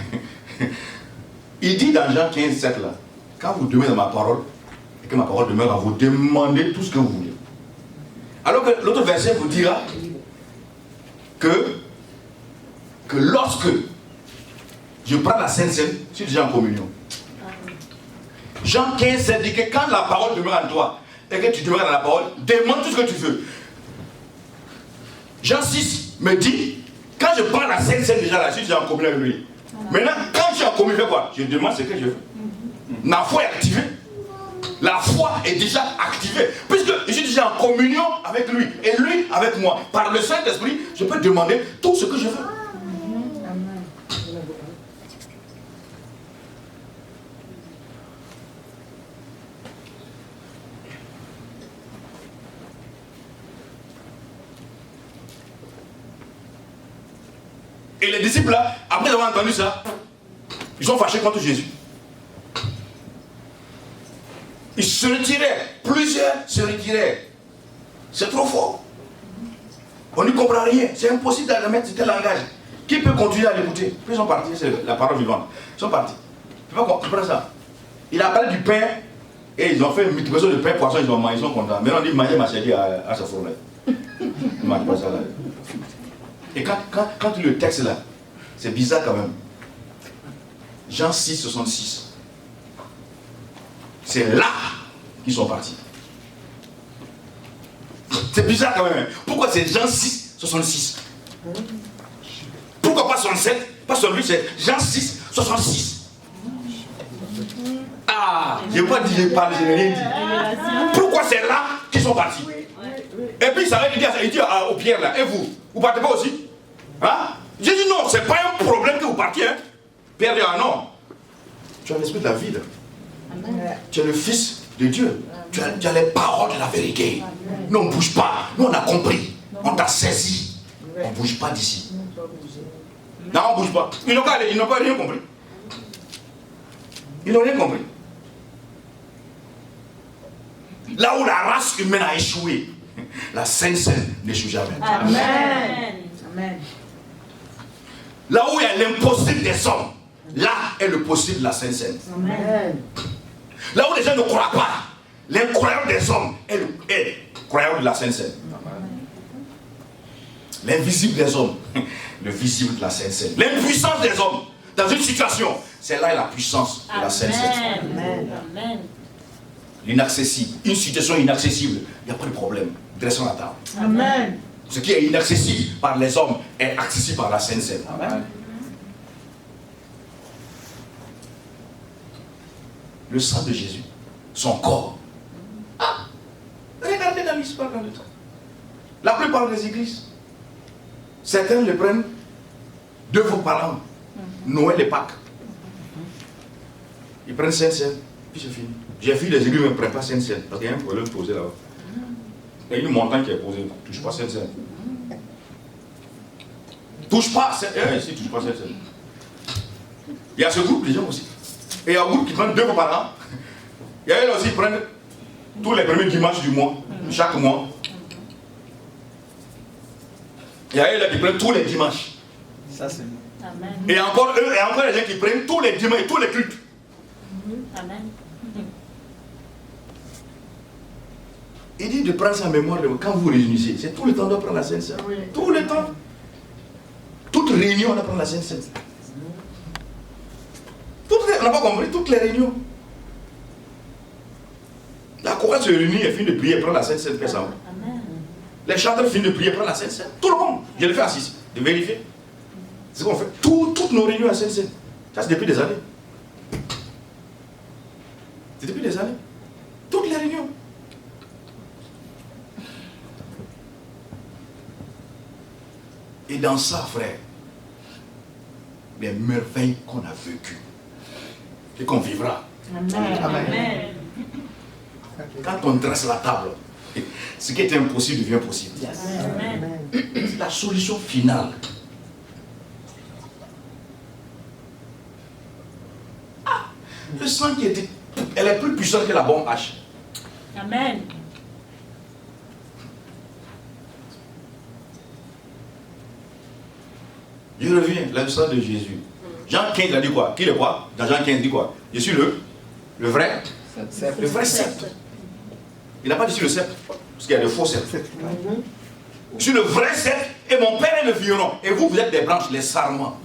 Il dit dans Jean 15, 7 là, quand vous demeurez dans ma parole, et que ma parole demeure en vous, demandez tout ce que vous voulez. Alors que l'autre verset vous dira que lorsque je prends la Sainte Seine, je suis déjà en communion. Jean 15, 7 dit que quand la parole demeure en toi, et que tu demeures dans la parole, demande tout ce que tu veux. Jean 6 me dit, quand je prends la Sainte Seine déjà là, je suis déjà en communion avec lui. Maintenant, quand je suis en communion, je fais quoi? Je demande ce que je veux. Ma foi est activée. La foi est déjà activée. Puisque je suis déjà en communion avec lui et lui avec moi. Par le Saint-Esprit, je peux demander tout ce que je veux. Et les disciples là, après avoir entendu ça, ils sont fâchés contre Jésus. Ils se retiraient, plusieurs se retiraient. C'est trop fort. On n'y comprend rien, c'est impossible de mettre ce langage. Qui peut continuer à l'écouter? Ils sont partis, c'est la parole vivante. Ils sont partis. Tu peux comprendre ça? Il a parlé du pain et ils ont fait une multiplication de pain, poisson, ils ont mangé, ils sont contents. Maintenant on dit manger ma chérie à sa fourre. Ils ne mangent pas ça là. Et quand tu lis le texte là, c'est bizarre quand même. Jean 6, 66. C'est là qu'ils sont partis. C'est bizarre quand même. Pourquoi c'est Jean 6, 66? Pourquoi pas 67? Pas celui, c'est Jean 6, 66. Ah, je n'ai pas dit, je n'ai rien dit. Pourquoi c'est là qu'ils sont partis? Et puis ça il dit au Pierre là, et vous partez pas aussi? Hein? J'ai dit non, c'est pas un problème que vous partiez. Hein? Pierre dit ah non. Tu as l'esprit de la vie là. Tu es le fils de Dieu. Tu as les paroles de la vérité. Nous on ne bouge pas. Nous on a compris. On t'a saisi. On ne bouge pas d'ici. Non, on ne bouge pas. Ils n'ont pas rien compris. Ils n'ont rien compris. Là où la race humaine a échoué, la Sainte Seine n'échoue jamais. Amen. Amen. Là où il y a l'impossible des hommes, là est le possible de la Sainte Seine. Amen. Là où les gens ne croient pas, l'incroyable des hommes est le croyable de la Sainte Seine. L'invisible des hommes, le visible de la Sainte Seine. L'impuissance des hommes, dans une situation, c'est là la puissance de la Sainte Seine. Amen. L'inaccessible, une situation inaccessible, il n'y a pas de problème. Dressons la table. Amen. Ce qui est inaccessible par les hommes est accessible par la Sainte Seine. Amen. Le sang de Jésus, son corps. Ah, regardez dans l'histoire dans le temps. La plupart des églises, certains le prennent 2 fois par an, Noël et Pâques. Ils prennent Sainte-Seine, puis c'est fini. J'ai vu les églises ne prennent pas Sainte-Seine, parce qu'il y a un problème posé là-bas. Il y a une montagne qui est posée, ne touche pas Sainte-Seine. Touche pas Sainte-Seine. Si, touche pas Sainte-Seine. Il y a ce groupe de gens aussi. Et il y a un groupe qui prennent 2 fois par an. Il y a eux aussi qui prennent tous les premiers dimanches du mois, chaque mois. Il y a eux là qui prennent tous les dimanches. Ça, c'est Amen. Et encore eux, et encore les gens qui prennent tous les dimanches et tous les cultes. Amen. Il dit de prendre sa mémoire quand vous réunissez. C'est tout le temps de prendre la Sainte Seine. Tout le temps. Toute réunion, on apprend la Sainte Seine. On n'a pas compris toutes les réunions. La chorale se réunit, elle finit de prier, elle prend la Sainte Seine, fait ça. Amen. Les chanteurs finissent de prier, prennent la Sainte Seine. Tout le monde. Je le fais assis, de vérifier. C'est ce qu'on fait. Toutes nos réunions à Sainte Seine. Ça, c'est depuis des années. C'est depuis des années. Toutes les réunions. Et dans ça, frère, les merveilles qu'on a vécues et qu'on vivra. Amen. Quand on dresse la table, ce qui était impossible devient possible. Amen. C'est la solution finale. Ah, le sang qui était... Elle est plus puissante que la bombe H. Amen. Je reviens, le sang de Jésus. Jean 15 il a dit quoi? Qui le quoi? Dans Jean 15 il dit quoi? Je suis le vrai. Le vrai sceptre. Il n'a pas dit sur le sceptre, parce qu'il y a de faux sceptres. Je suis le vrai sceptre et mon père est le vigneron. Et vous, vous êtes des branches, les sarments.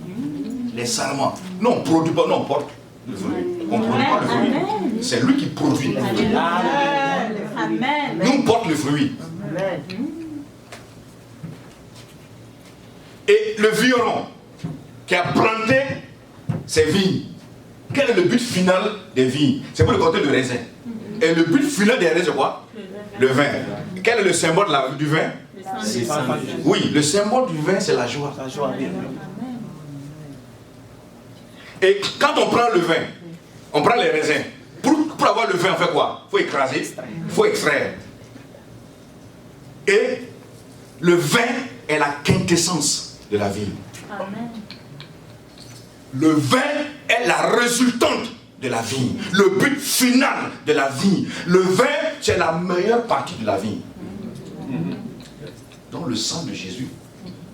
Les sarments. Non, on ne produit pas, non, on porte le fruit. On ne produit pas le fruit. C'est lui qui produit le fruit. Amen. Nous, on porte le fruit. Et le vigneron qui a planté ses vignes, quel est le but final des vignes? C'est pour le côté de raisin. Et le but final des raisins, c'est quoi? Le vin. Quel est le symbole du vin? Oui, le symbole du vin, c'est la joie. Et quand on prend le vin, on prend les raisins. Pour avoir le vin, on fait quoi? Il faut écraser, il faut extraire. Et le vin est la quintessence de la vie. Amen. Le vin est la résultante de la vie. Le but final de la vie. Le vin, c'est la meilleure partie de la vie. Donc le sang de Jésus,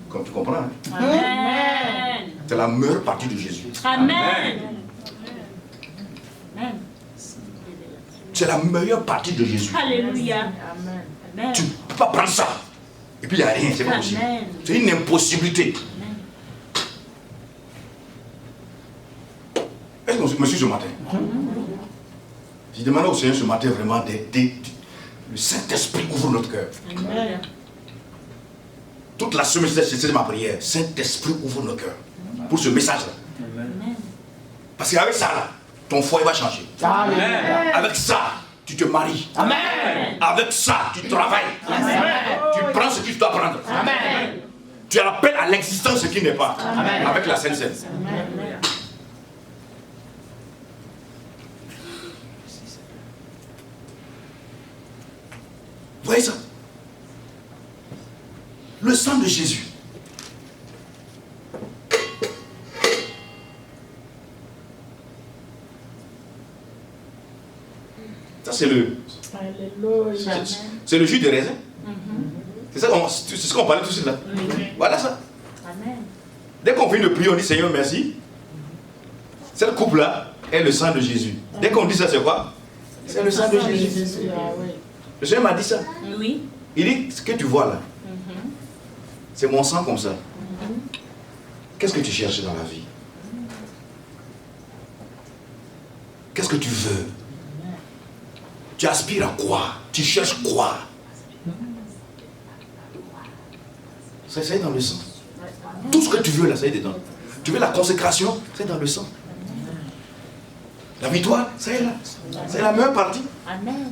comme tu comprends, hein, Amen. c'est la meilleure partie de Jésus. Amen. Amen. C'est la meilleure partie de Jésus. Alléluia. Amen. Tu ne peux pas prendre ça. Et puis il n'y a rien, c'est pas possible. Amen. C'est une impossibilité. Est-ce que vous me suivez ce matin? Je demande au Seigneur ce matin vraiment le Saint-Esprit ouvre notre cœur. Amen. Toute la semaine, c'est ma prière. Saint-Esprit ouvre nos cœurs pour ce message-là. Parce qu'avec ça, là, ton foyer va changer. Amen. Avec ça, tu te maries. Amen. Avec ça, tu travailles. Amen. Tu prends ce que tu dois prendre. Amen. Tu appelles à l'existence ce qui n'est pas. Amen. Avec la Sainte Seine. Vous voyez ça? Le sang de Jésus. Ça, c'est le jus de raisin. C'est ce qu'on parlait tout de suite là. Voilà ça. Amen. Dès qu'on finit de prier, on dit Seigneur, merci. Cette coupe-là est le sang de Jésus. Dès qu'on dit ça, c'est quoi? C'est le sang de Jésus. Le Seigneur m'a dit ça. Oui. Il dit, ce que tu vois là, c'est mon sang comme ça. Qu'est-ce que tu cherches dans la vie? Qu'est-ce que tu veux? Tu aspires à quoi? Tu cherches quoi? Ça est dans le sang. Tout ce que tu veux là, ça est dedans. Tu veux la consécration, c'est dans le sang. La victoire, ça est là. C'est la meilleure partie. Amen.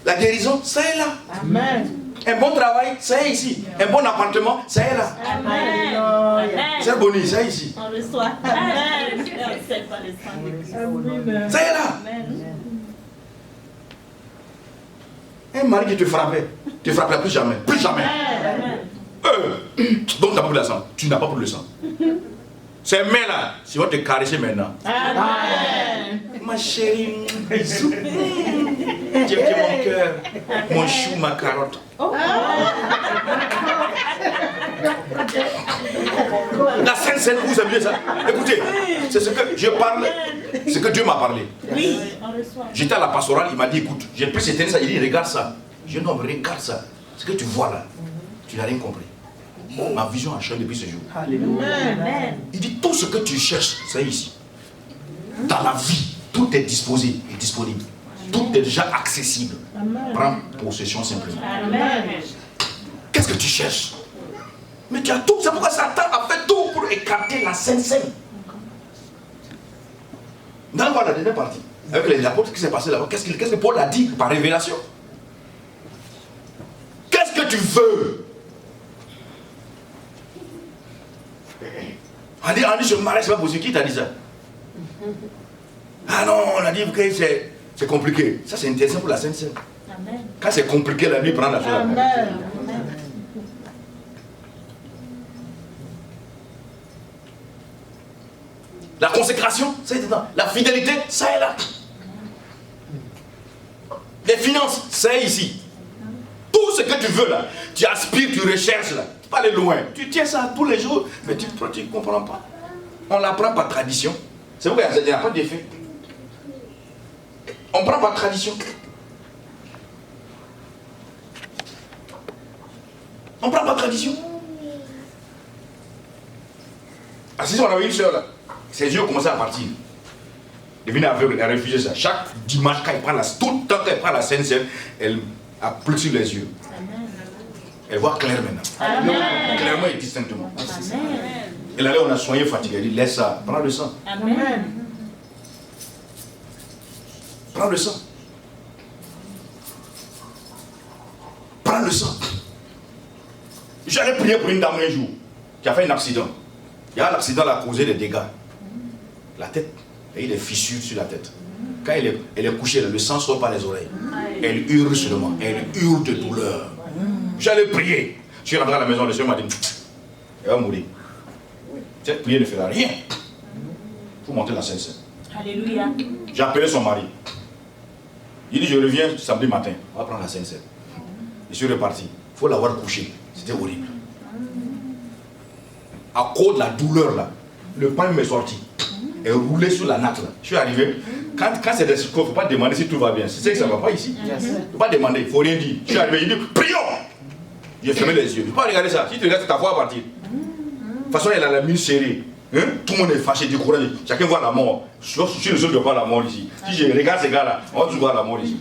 La guérison, ça est là. Amen. Un bon travail, ça est ici. Un bon appartement, ça est là. Amen. Amen. C'est bonne, ça est ici. On reçoit. Amen. Et on sait pas le sang de Christ. Ça est là. Amen. Un mari qui te frappait, tu ne frapperas plus jamais. Plus jamais. Amen. Donc tu n'as pas pris le sang. Tu n'as pas pris le sang. Ces mains-là, si on te caresser maintenant. Amen. Ma chérie, bisous. Tu es mon cœur, mon chou, ma carotte. La Sainte Seine, vous avez ça. Écoutez, c'est ce que je parle, ce que Dieu m'a parlé. Oui, on reçoit. J'étais à la pastorale, il m'a dit, écoute, j'ai pris cette ça, il dit, regarde ça. Je dis, non, mais regarde ça. Ce que tu vois là, tu n'as rien compris. Ma vision a changé depuis ce jour. Amen. Il dit, tout ce que tu cherches, c'est ici. Dans la vie, tout est disposé et disponible. Tout est déjà accessible. Prends possession simplement. Amen. Qu'est-ce que tu cherches? Mais tu as tout. C'est pourquoi Satan a fait tout pour écarter la Sainte Seine. Dans la dernière partie, avec les apôtres, ce qui s'est passé là-bas, qu'est-ce que Paul a dit par révélation? Qu'est-ce que tu veux? On dit, je me marie, c'est pas possible. Qui t'a dit ça? Ah non, on a dit que c'est compliqué. Ça, c'est intéressant pour la Sainte Seine. Amen. Quand c'est compliqué, la nuit prend la chose. Amen. La consécration, ça est dedans. La fidélité, ça est là. Les finances, c'est ici. Tout ce que tu veux là, tu aspires, tu recherches là. Tu peux aller loin. Tu tiens ça tous les jours, mais tu ne comprends pas. On l'apprend par tradition. C'est pourquoi il n'y a pas d'effet. On prend par tradition. On prend par tradition. Ah, si on avait une soeur là, ses yeux commençaient à partir. Devenir aveugle, elle réfugiée ça. Chaque dimanche, quand elle prend tout le temps qu'elle prend la Sainte Seine, elle a plus sur les yeux. Amen. Elle voit clair maintenant. Amen. Clairement et distinctement. Amen. Elle allait, on a soigné fatigué. Elle dit, laisse ça, prends le sang. Amen. Prends le sang. Prends le sang. J'allais prier pour une dame un jour qui a fait un accident. Il y a l'accident a causé des dégâts. La tête, il y a des fissures sur la tête. Quand elle est couchée, le sang sort par les oreilles. Elle hurle seulement. Elle hurle de douleur. J'allais prier. Je suis rentré à la maison, le Seigneur m'a dit, elle va mourir. Cette prière ne fera rien. Il faut monter la Sainte Seine. Alléluia. J'ai appelé son mari. Il dit, je reviens samedi matin. On va prendre la Sainte Seine. Je suis reparti. Il faut l'avoir couché. C'était horrible. À cause de la douleur là, le pain m'est sorti. Et roulé sur la natte là. Je suis arrivé. Quand c'est des secours, il ne faut pas demander si tout va bien. C'est que ça ne va pas ici. Il ne faut pas demander, il ne faut rien dire. Je suis arrivé, il dit, prions. J'ai fermé les yeux. Je ne peux pas regarder ça. Si tu regardes, c'est ta foi à partir. De toute façon, elle a la mine serrée. Hein? Tout le monde est fâché, découragé. Chacun voit la mort. Je suis le seul qui voit la mort ici. Si je regarde ces gars-là, on va tous voir la mort ici.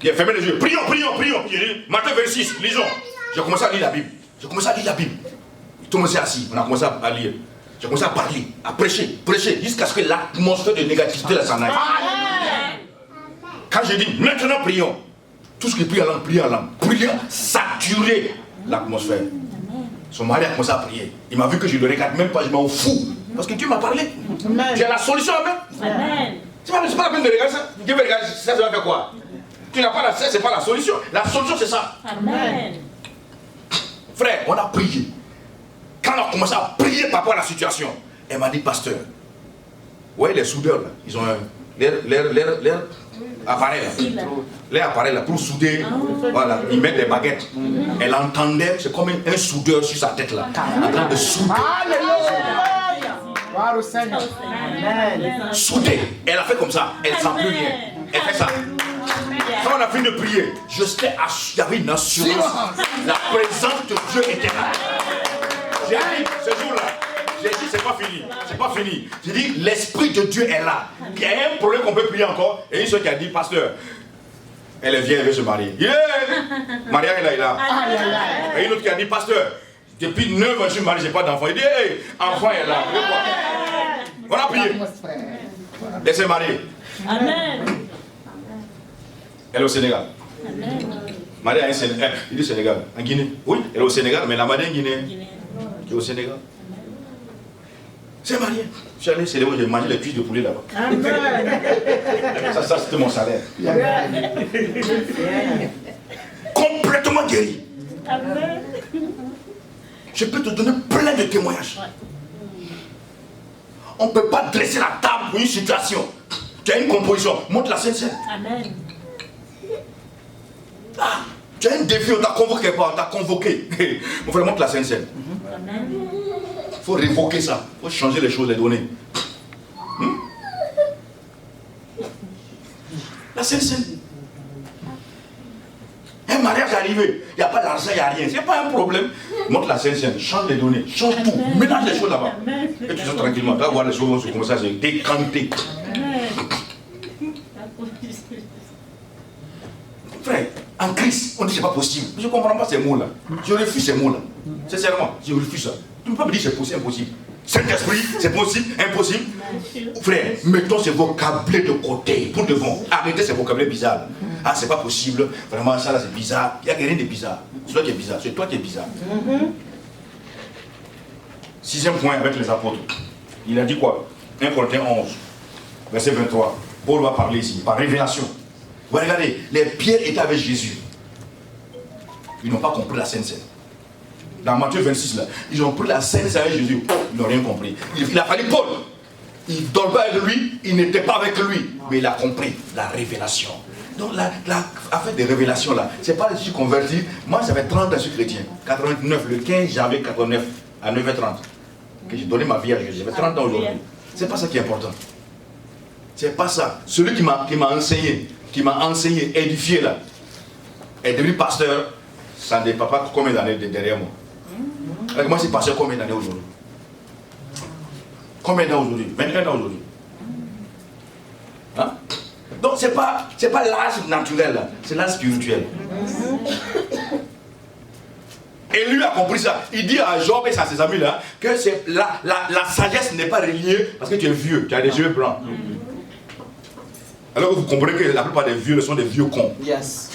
J'ai fermé les yeux. Prions, prions, prions. J'ai dit, Matthieu 26, lisons. J'ai commencé à lire la Bible. J'ai commencé à lire la Bible. Tout le monde s'est assis. On a commencé à lire. J'ai commencé à parler, à prêcher, prêcher, jusqu'à ce que l'atmosphère de négativité là s'en aille. Quand j'ai dit, maintenant prions, tout ce qui prie en langue, prions, saturer l'atmosphère. Son mari a commencé à prier. Il m'a vu que je ne le regarde même pas, je m'en fous. Parce que Dieu m'a parlé. J'ai la solution à même. Amen. C'est pas la peine de regarder ça. Dieu veut regarder ça, ça va faire quoi? Tu n'as pas la c'est pas la solution. La solution c'est ça. Amen. Frère, on a prié. Quand on a commencé à prier par rapport à la situation, elle m'a dit, pasteur, ouais, les soudeurs, là, ils ont leur appareil, là, leur appareil là, pour souder, voilà, ils mettent des baguettes. Elle entendait, c'est comme un soudeur sur sa tête là, en train de souder. Alléluia. Gloire au Seigneur. Amen. Souder, elle a fait comme ça, elle ne sent plus rien. Elle fait ça. Quand on a fini de prier, il y avait une assurance. La présence de Dieu était là. J'ai dit, ce jour-là, J'ai dit, c'est pas fini. C'est pas fini. J'ai dit, l'Esprit de Dieu est là. Il y a un problème qu'on peut prier encore. Et une soeur qui a dit, pasteur, elle est vieille, elle veut se marier. Yeah! Maria, elle est là. Et une autre qui a dit, pasteur, depuis 9 ans, je suis marié, je n'ai pas d'enfant. Il dit, hey, enfant est là. On a prié. Laissez marier. Amen. Elle est au Sénégal. Amen. Maria est au Sénégal. Il dit Sénégal. En Guinée. Oui, elle est au Sénégal, mais la Maria est en Guinée. Qui est au Sénégal. C'est marié. Je suis allé célébrer, j'ai mangé les cuisses de poulet là-bas. Ça c'était mon salaire. Complètement guéri. Amen. Je peux te donner plein de témoignages. On ne peut pas dresser la table pour une situation. Tu as une composition, montre la scène. Amen. Ah, tu as un défi, on t'a convoqué pas, on t'a convoqué. On fait montre la scène. Amen. Il faut révoquer ça. Il faut changer les choses, les données. La scène. Un mariage arrivé, il n'y a pas d'argent, il n'y a rien. Ce n'est pas un problème. Montre la scène, change les données, change tout, mélange les choses là-bas. Et tu sors tranquillement, tu vas voir les choses vont se commencer à se décanter. Frère, en Christ, on dit que ce n'est pas possible. Je ne comprends pas ces mots-là. Je refuse ces mots-là. Sincèrement, je refuse ça. Tu ne peux pas me dire que c'est possible, impossible. Saint-Esprit, c'est possible, impossible. Frère, mettons ce vocabulaire de côté, pour devant. Arrêtez ce vocabulaire bizarre. Ah, c'est pas possible. Vraiment, ça là, c'est bizarre. Il n'y a rien de bizarre. C'est toi qui es bizarre. C'est toi qui es bizarre. Sixième point avec les apôtres. Il a dit quoi? 1 Corinthiens 11, verset 23. Paul va parler ici, par révélation. Vous regardez, les pierres étaient avec Jésus. Ils n'ont pas compris la Sainte Seine. Dans Matthieu 26, là, ils ont pris la Sainte Seine avec Jésus. Ils n'ont rien compris. Il a fallu Paul. Il dormait avec lui, il n'était pas avec lui. Mais il a compris la révélation. Donc l'affaire des révélations là, c'est pas que je suis converti. Moi, ça fait 30 ans que je suis chrétien. 89, le 15 janvier 89, à 9h30. Que j'ai donné ma vie à Jésus. J'avais 30 ans aujourd'hui. C'est pas ça qui est important. C'est pas ça. Celui qui m'a enseigné, édifié là, est devenu pasteur. Ça ne dépend pas combien d'années derrière moi. Avec moi, c'est pasteur combien d'années aujourd'hui? Combien d'années aujourd'hui? 21 ans aujourd'hui. Hein? Donc c'est pas l'âge naturel là, c'est l'âge spirituel. Et lui a compris ça. Il dit à Job et à ses amis là que c'est la sagesse n'est pas reliée parce que tu es vieux, tu as des yeux blancs. Alors que vous comprenez que la plupart des vieux sont des vieux cons. Yes.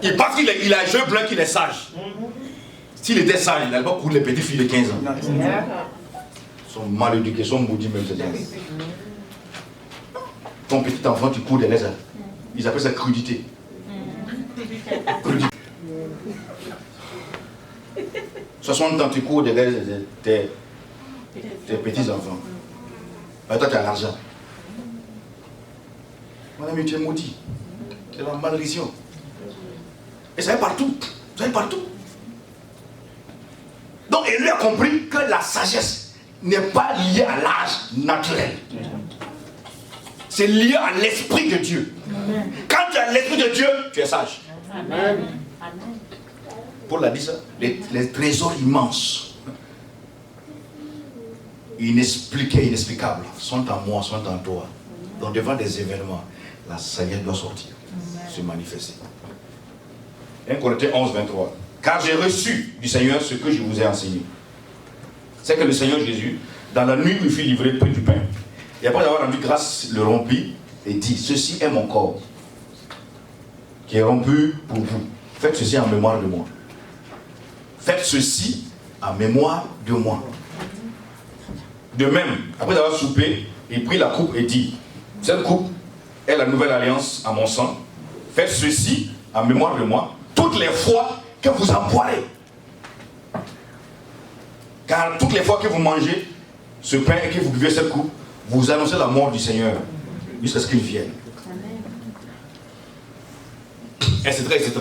Il pense qu'il a les yeux blancs, qu'il est sage. S'il était sage, il n'allait pas courir les petites filles de 15 ans. Ils sont mal éduqués, ils sont maudits même ces gens. Ton petit enfant, tu cours derrière ça. Ils appellent ça crudité. Crudité. 60 ans, tu cours derrière tes petits enfants. Mais toi, tu as l'argent. Mon ami, tu es maudit. C'est la malédiction. Et ça est partout. Ça est partout. Donc, il lui a compris que la sagesse n'est pas liée à l'âge naturel. C'est lié à l'Esprit de Dieu. Amen. Quand tu as l'Esprit de Dieu, tu es sage. Amen. Paul a dit ça. Les trésors immenses, inexpliqués, inexplicables, sont en moi, sont en toi. Donc devant des événements, la sagesse doit sortir, se manifester. 1 Corinthiens 11, 23. Car j'ai reçu du Seigneur ce que je vous ai enseigné. C'est que le Seigneur Jésus, dans la nuit où il fut livré, prit du pain. Et après avoir rendu grâce, le rompit et dit, ceci est mon corps, qui est rompu pour vous. Faites ceci en mémoire de moi. Faites ceci en mémoire de moi. De même, après avoir soupé, il prit la coupe et dit, cette coupe est la nouvelle alliance à mon sang. Faites ceci en mémoire de moi, toutes les fois que vous en boirez. Car toutes les fois que vous mangez ce pain et que vous buvez cette coupe, vous annoncez la mort du Seigneur jusqu'à ce qu'il vienne. Etc., etc.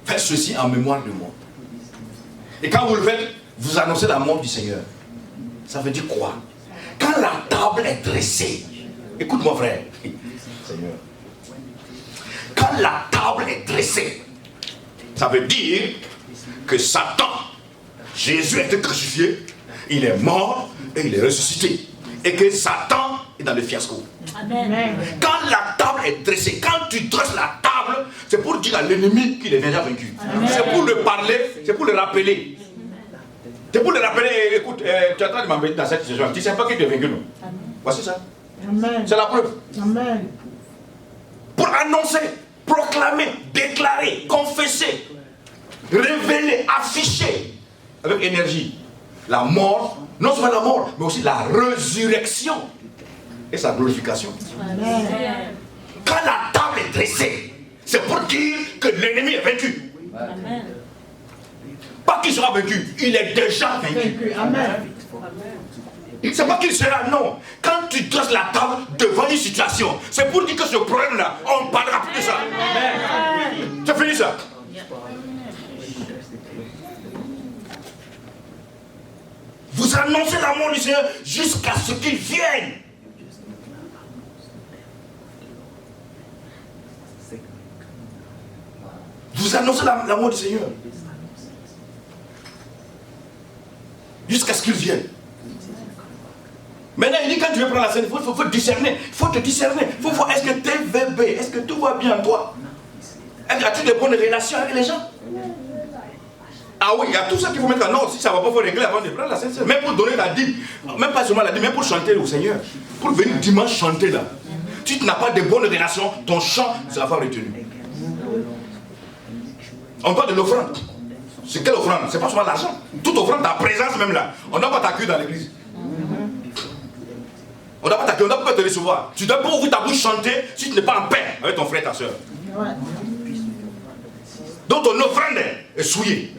Faites ceci en mémoire de moi. Et quand vous le faites, vous annoncez la mort du Seigneur. Ça veut dire quoi? Quand la table est dressée, écoute-moi frère, Seigneur. Quand la table est dressée, ça veut dire que Satan, Jésus a été crucifié, il est mort et il est ressuscité. Et que Satan est dans le fiasco. Amen. Quand la table est dressée, quand tu dresses la table, c'est pour dire à l'ennemi qu'il est déjà vaincu. C'est pour le parler, c'est pour le rappeler. C'est pour le rappeler, écoute, tu es en train de m'embêter dans cette situation. Tu ne sais pas que tu es vaincu, non? Voici ça. C'est la preuve. Amen. Pour annoncer, proclamer, déclarer, confesser, révéler, afficher avec énergie la mort, non seulement la mort, mais aussi la résurrection et sa glorification. Amen. Quand la table est dressée, c'est pour dire que l'ennemi est vaincu. Amen. Pas qu'il sera vaincu, il est déjà vaincu. Amen. C'est pas qu'il sera, non. Quand tu dresses la table devant une situation, c'est pour dire que ce problème-là, on ne parlera plus de ça. C'est fini ça. Vous annoncez la mort du Seigneur jusqu'à ce qu'il vienne. Vous annoncez la mort du Seigneur jusqu'à ce qu'il vienne. Maintenant, il dit quand tu veux prendre la scène, il faut discerner. Il faut te discerner. Il faut voir, est-ce que tu es VB? Est-ce que tout va bien en toi? As-tu de bonnes relations avec les gens? Ah oui, il y a tout ça qu'il faut mettre en ordre. Si ça ne va pas, il faut régler avant de prendre la scène. Même pour donner la dîme, même pas seulement la dîme, même pour chanter au Seigneur. Pour venir dimanche chanter là. Si tu n'as pas de bonnes relations, ton chant ne sera pas retenu. On parle de l'offrande. C'est quelle offrande? C'est pas seulement l'argent. Toute offrande, ta présence même là. On ne doit pas t'accueillir dans l'église. On ne doit pas t'accueillir, on ne doit pas te recevoir. Tu dois pas ouvrir ta bouche chanter si tu n'es pas en paix avec ton frère et ta soeur. Donc ton offrande est souillée.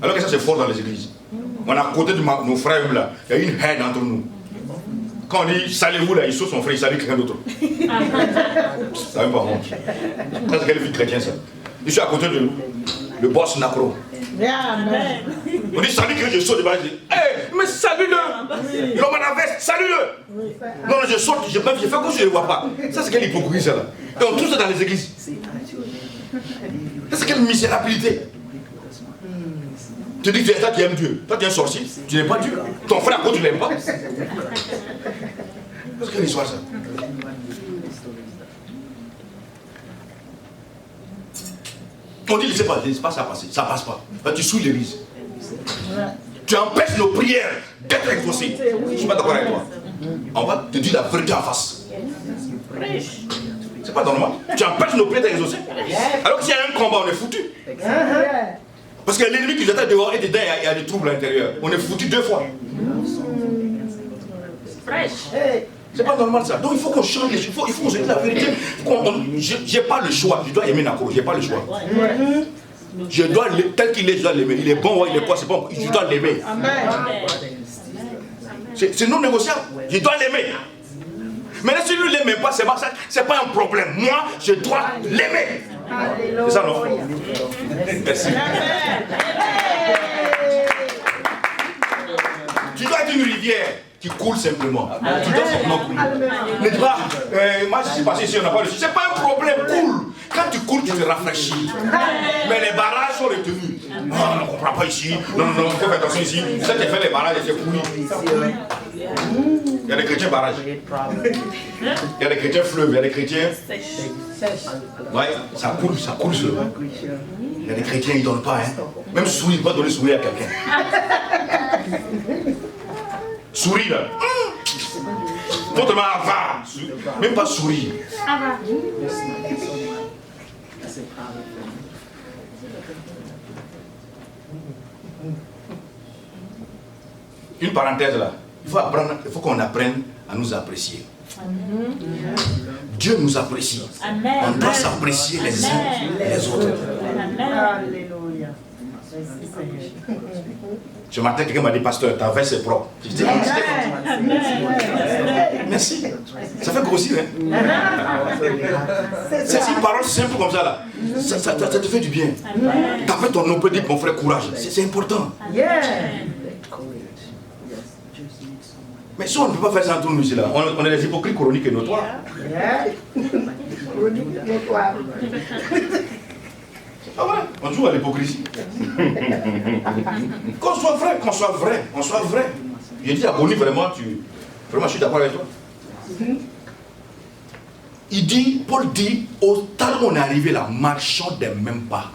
Alors que ça c'est fort dans les églises. On a à côté de nos frères là, il y a une haine entre nous. Quand on dit saluez-vous là, il saute son frère, il salue quelqu'un d'autre. Ça n'a même pas honte. Ça c'est quelle vie chrétienne ça? Je suis à côté de le boss Nacro. Amen. On dit salut que je saute devant, je dis hey, mais salue-le! L'homme à la veste, salue-le! Non, je saute, je fais comme si je ne le vois pas. Ça c'est quelle hypocrisie ça là. Et on trouve ça dans les églises. Ça c'est quelle misérabilité. Tu dis que tu es toi qui aimes Dieu. Toi tu es un sorcier, tu n'aimes pas Dieu. Ton frère à côté tu ne l'aimes pas. C'est quelle histoire ça? On dit laissez pas ça passer, ça passe pas. Là, tu souilles l'église. Tu empêches nos prières d'être exaucées. Je ne suis pas d'accord avec toi. On va te dire la vérité en face. C'est pas normal. Tu empêches nos prières d'être exaucées. Alors que s'il y a un combat, on est foutu. Parce que l'ennemi qui nous attend dehors et dedans, il y a des troubles à l'intérieur. On est foutu 2 fois. C'est pas normal ça. Donc il faut qu'on change les choses. Il faut qu'on se dise la vérité. J'ai pas le choix. Je dois aimer Nako. J'ai pas le choix. Je dois, tel qu'il est, je dois l'aimer. Il est bon, il est quoi, c'est bon. Je dois l'aimer. C'est non négociable. Je dois l'aimer. Mais si lui ne l'aime pas, c'est pas un problème. Moi, je dois l'aimer. C'est ça, non? Merci. Tu dois être une rivière qui coule simplement. Tu dois simplement couler. Ne dis pas, moi je suis passé ici, on n'a pas reçu. C'est pas un problème, coule. Quand tu coules, tu te rafraîchis. Mais les barrages sont retenus. Non, on ne comprend pas ici. Non, il faut faire attention ici. Ça qui fait les barrages, c'est pourri. Il y a des chrétiens barrages. Il y a des chrétiens fleuves, il y a des chrétiens. Ouais, ça coule seulement. Il y a des chrétiens, ils ne donnent pas. Hein. Même sourire, pas donner sourire à quelqu'un. Souris là. Totalement avare. Même pas sourire. Une parenthèse là. Il faut qu'on apprenne à nous apprécier. Dieu nous apprécie. On doit s'apprécier les uns les autres. Alléluia. Ce matin, quelqu'un m'a dit, pasteur, ta veste est propre. Je dis, merci. Ça fait grossir, hein? C'est une parole simple comme ça, là. Ça te fait du bien. T'as fait ton nom, peut dire, mon frère, courage. C'est important. Mais si on ne peut pas faire ça entre nous ici, là, on est des hypocrites chroniques et notoires. Chroniques notoires. Ah ouais, On joue à l'hypocrisie. Qu'on soit vrai, qu'on soit vrai, qu'on soit vrai. J'ai dit à Bonnie, vraiment, vraiment, je suis d'accord avec toi. Il dit, Paul dit, au stade où on est arrivé là, marchons des mêmes pas.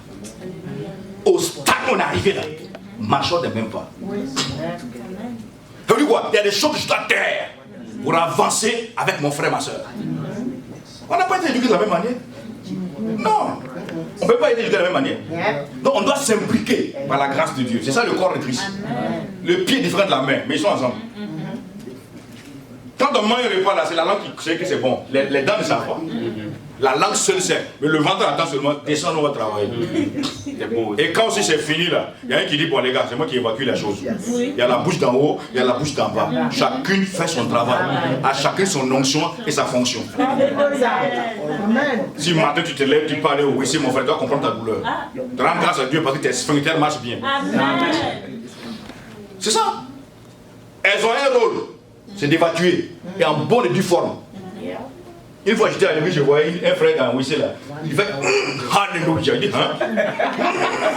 Au stade où on est arrivé là, marchons des mêmes pas. Ça veut dire quoi? Il y a des choses que je dois taire pour avancer avec mon frère, ma soeur. On n'a pas été éduqués de la même manière. Non. On ne peut pas être éduqué de la même manière. Donc on doit s'impliquer par la grâce de Dieu. C'est ça le corps de Christ. Le pied est différent de la main, mais ils sont ensemble. Quand on mange un repas là, c'est la langue qui sait que c'est bon. Les dents ne savent pas. La langue seule sait. Mais le ventre attend seulement, descend, on va travailler. Et quand aussi c'est fini là, il y a un qui dit, bon les gars, c'est moi qui évacue la chose. Il y a la bouche d'en haut, il y a la bouche d'en bas. Chacune fait son travail. À chacun son onction et sa fonction. Si matin tu te lèves, tu parles au WC, mon frère, tu dois comprendre ta douleur. Rends grâce à Dieu parce que tes sphincters marchent bien. C'est ça. Elles ont un rôle. C'est d'évacuer. Et en bonne et due forme. Une fois j'étais à l'église, je voyais un frère dans le WC là. Il fait Alléluia. Il dit, hein?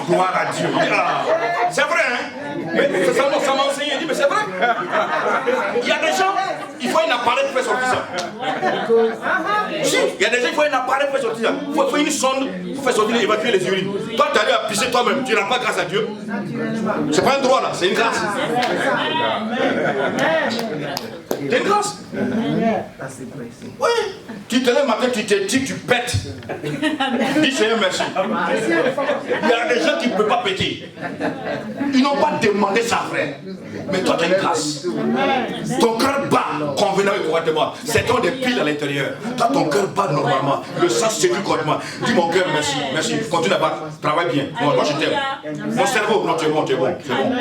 Gloire à Dieu. Il dit, ah, c'est vrai, hein? Mais ça m'a enseigné. Il dit, mais c'est vrai. Il y a des gens, il faut un appareil pour faire sortir ça. Si, il y a des gens, il faut un appareil pour faire sortir ça. Il faut une sonde pour faire sortir, évacuer les urines. Toi, tu allé à pisser toi-même. Tu n'as pas grâce à Dieu. C'est pas un droit là, c'est une grâce. C'est une grâce. Oui. Tu te lèves le matin, tu te dis, tu pètes. Dis Seigneur merci. Il y a des gens qui ne peuvent pas péter. Ils n'ont pas demandé ça, frère. Mais toi, tu as une grâce. Ton cœur bat convenablement et correctement. C'est ton des piles à l'intérieur. Toi, ton cœur bat normalement. Le sang circule correctement. Dis mon cœur merci, merci. Continue à battre. Travaille bien. Moi, je t'aime. Mon cerveau, non, tu es bon, tu es bon. C'est bon.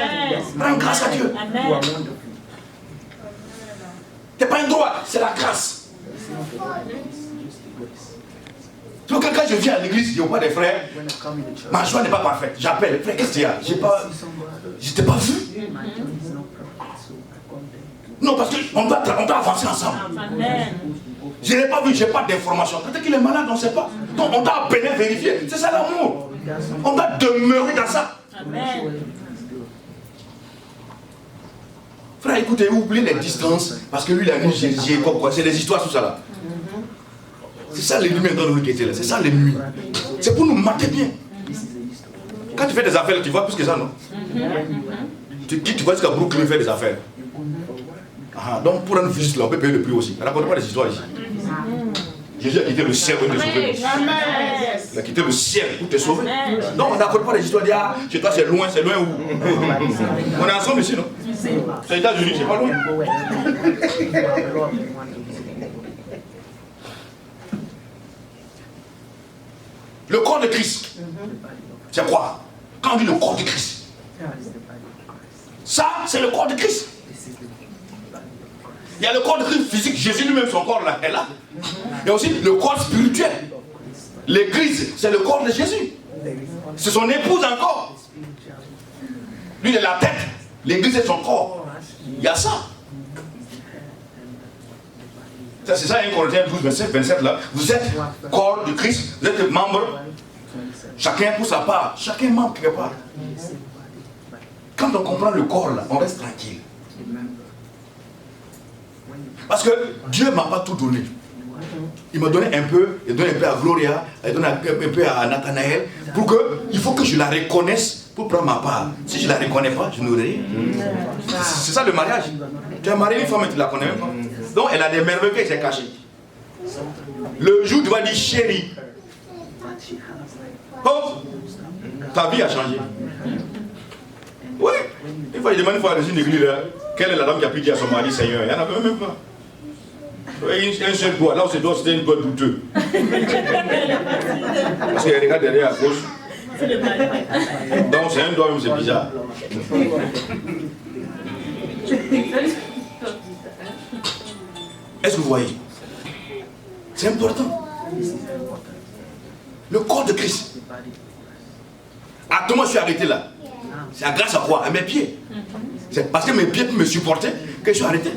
Rends grâce à Dieu. Ce n'est pas un droit, c'est la grâce. Donc quand je viens à l'église, il n'y a pas des frères, ma joie n'est pas parfaite. J'appelle, frère, qu'est-ce qu'il y a? Je t'ai pas vu. Non, parce qu'on doit avancer ensemble. Je ne l'ai pas vu, je n'ai pas d'informations. Peut-être qu'il est malade, on ne sait pas. Donc on doit à peine vérifier. C'est ça l'amour. On doit demeurer dans ça. Frère, écoutez, oubliez les distances, parce que lui, il a mis Jésus, quoi. C'est des histoires, tout ça là. C'est ça l'ennemi dans nous qui était là. C'est ça l'ennemi. C'est pour nous mater bien. Quand tu fais des affaires, tu vois plus que ça, non? Tu vois jusqu'à Brooklyn faire des affaires. Ah, donc pour un visite là, on peut payer le prix aussi. Raconte pas des histoires ici. Jésus a quitté le ciel pour te sauver. Il a quitté le ciel pour te sauver. Donc on n'accorde pas des histoires de dire, ah, chez toi c'est loin où? On est ensemble ici, non? C'est les États-Unis, c'est pas loin. Le corps de Christ, c'est quoi? Quand on dit le corps de Christ, ça c'est le corps de Christ. Il y a le corps de Christ physique, Jésus lui-même, son corps là est là. Il y a aussi le corps spirituel. L'église, c'est le corps de Jésus. C'est son épouse encore. Lui, il est la tête. L'église est son corps. Il y a ça. C'est ça, 1 Corinthiens 12, 27 là. Vous êtes corps de Christ, vous êtes membre. Chacun pour sa part. Chacun membre quelque part. Quand on comprend le corps là, on reste tranquille. Parce que Dieu ne m'a pas tout donné. Il m'a donné un peu, il a donné un peu à Gloria, il a donné un peu à Nathanaël, pour que, il faut que je la reconnaisse pour prendre ma part. Si je ne la reconnais pas, je n'aurai rien. C'est ça le mariage. Tu as marié une femme et tu ne la connais même pas. Donc elle a des merveilles qui s'est cachées. Le jour où tu vas dire chérie, oh, ta vie a changé. Oui. Une fois, il demande une fois dans une église, quelle est la dame qui a pu dire à son mari Seigneur? Il n'y en avait même pas. Un seul doigt, là où c'est doigt, c'était une doigt douteuse. Parce qu'elle regarde derrière à gauche. Donc c'est un doigt même, c'est bizarre. Est-ce que vous voyez? C'est important. Le corps de Christ. À tout moment, je suis arrêté là. C'est grâce à quoi? À mes pieds. C'est parce que mes pieds me supportaient que je suis arrêté.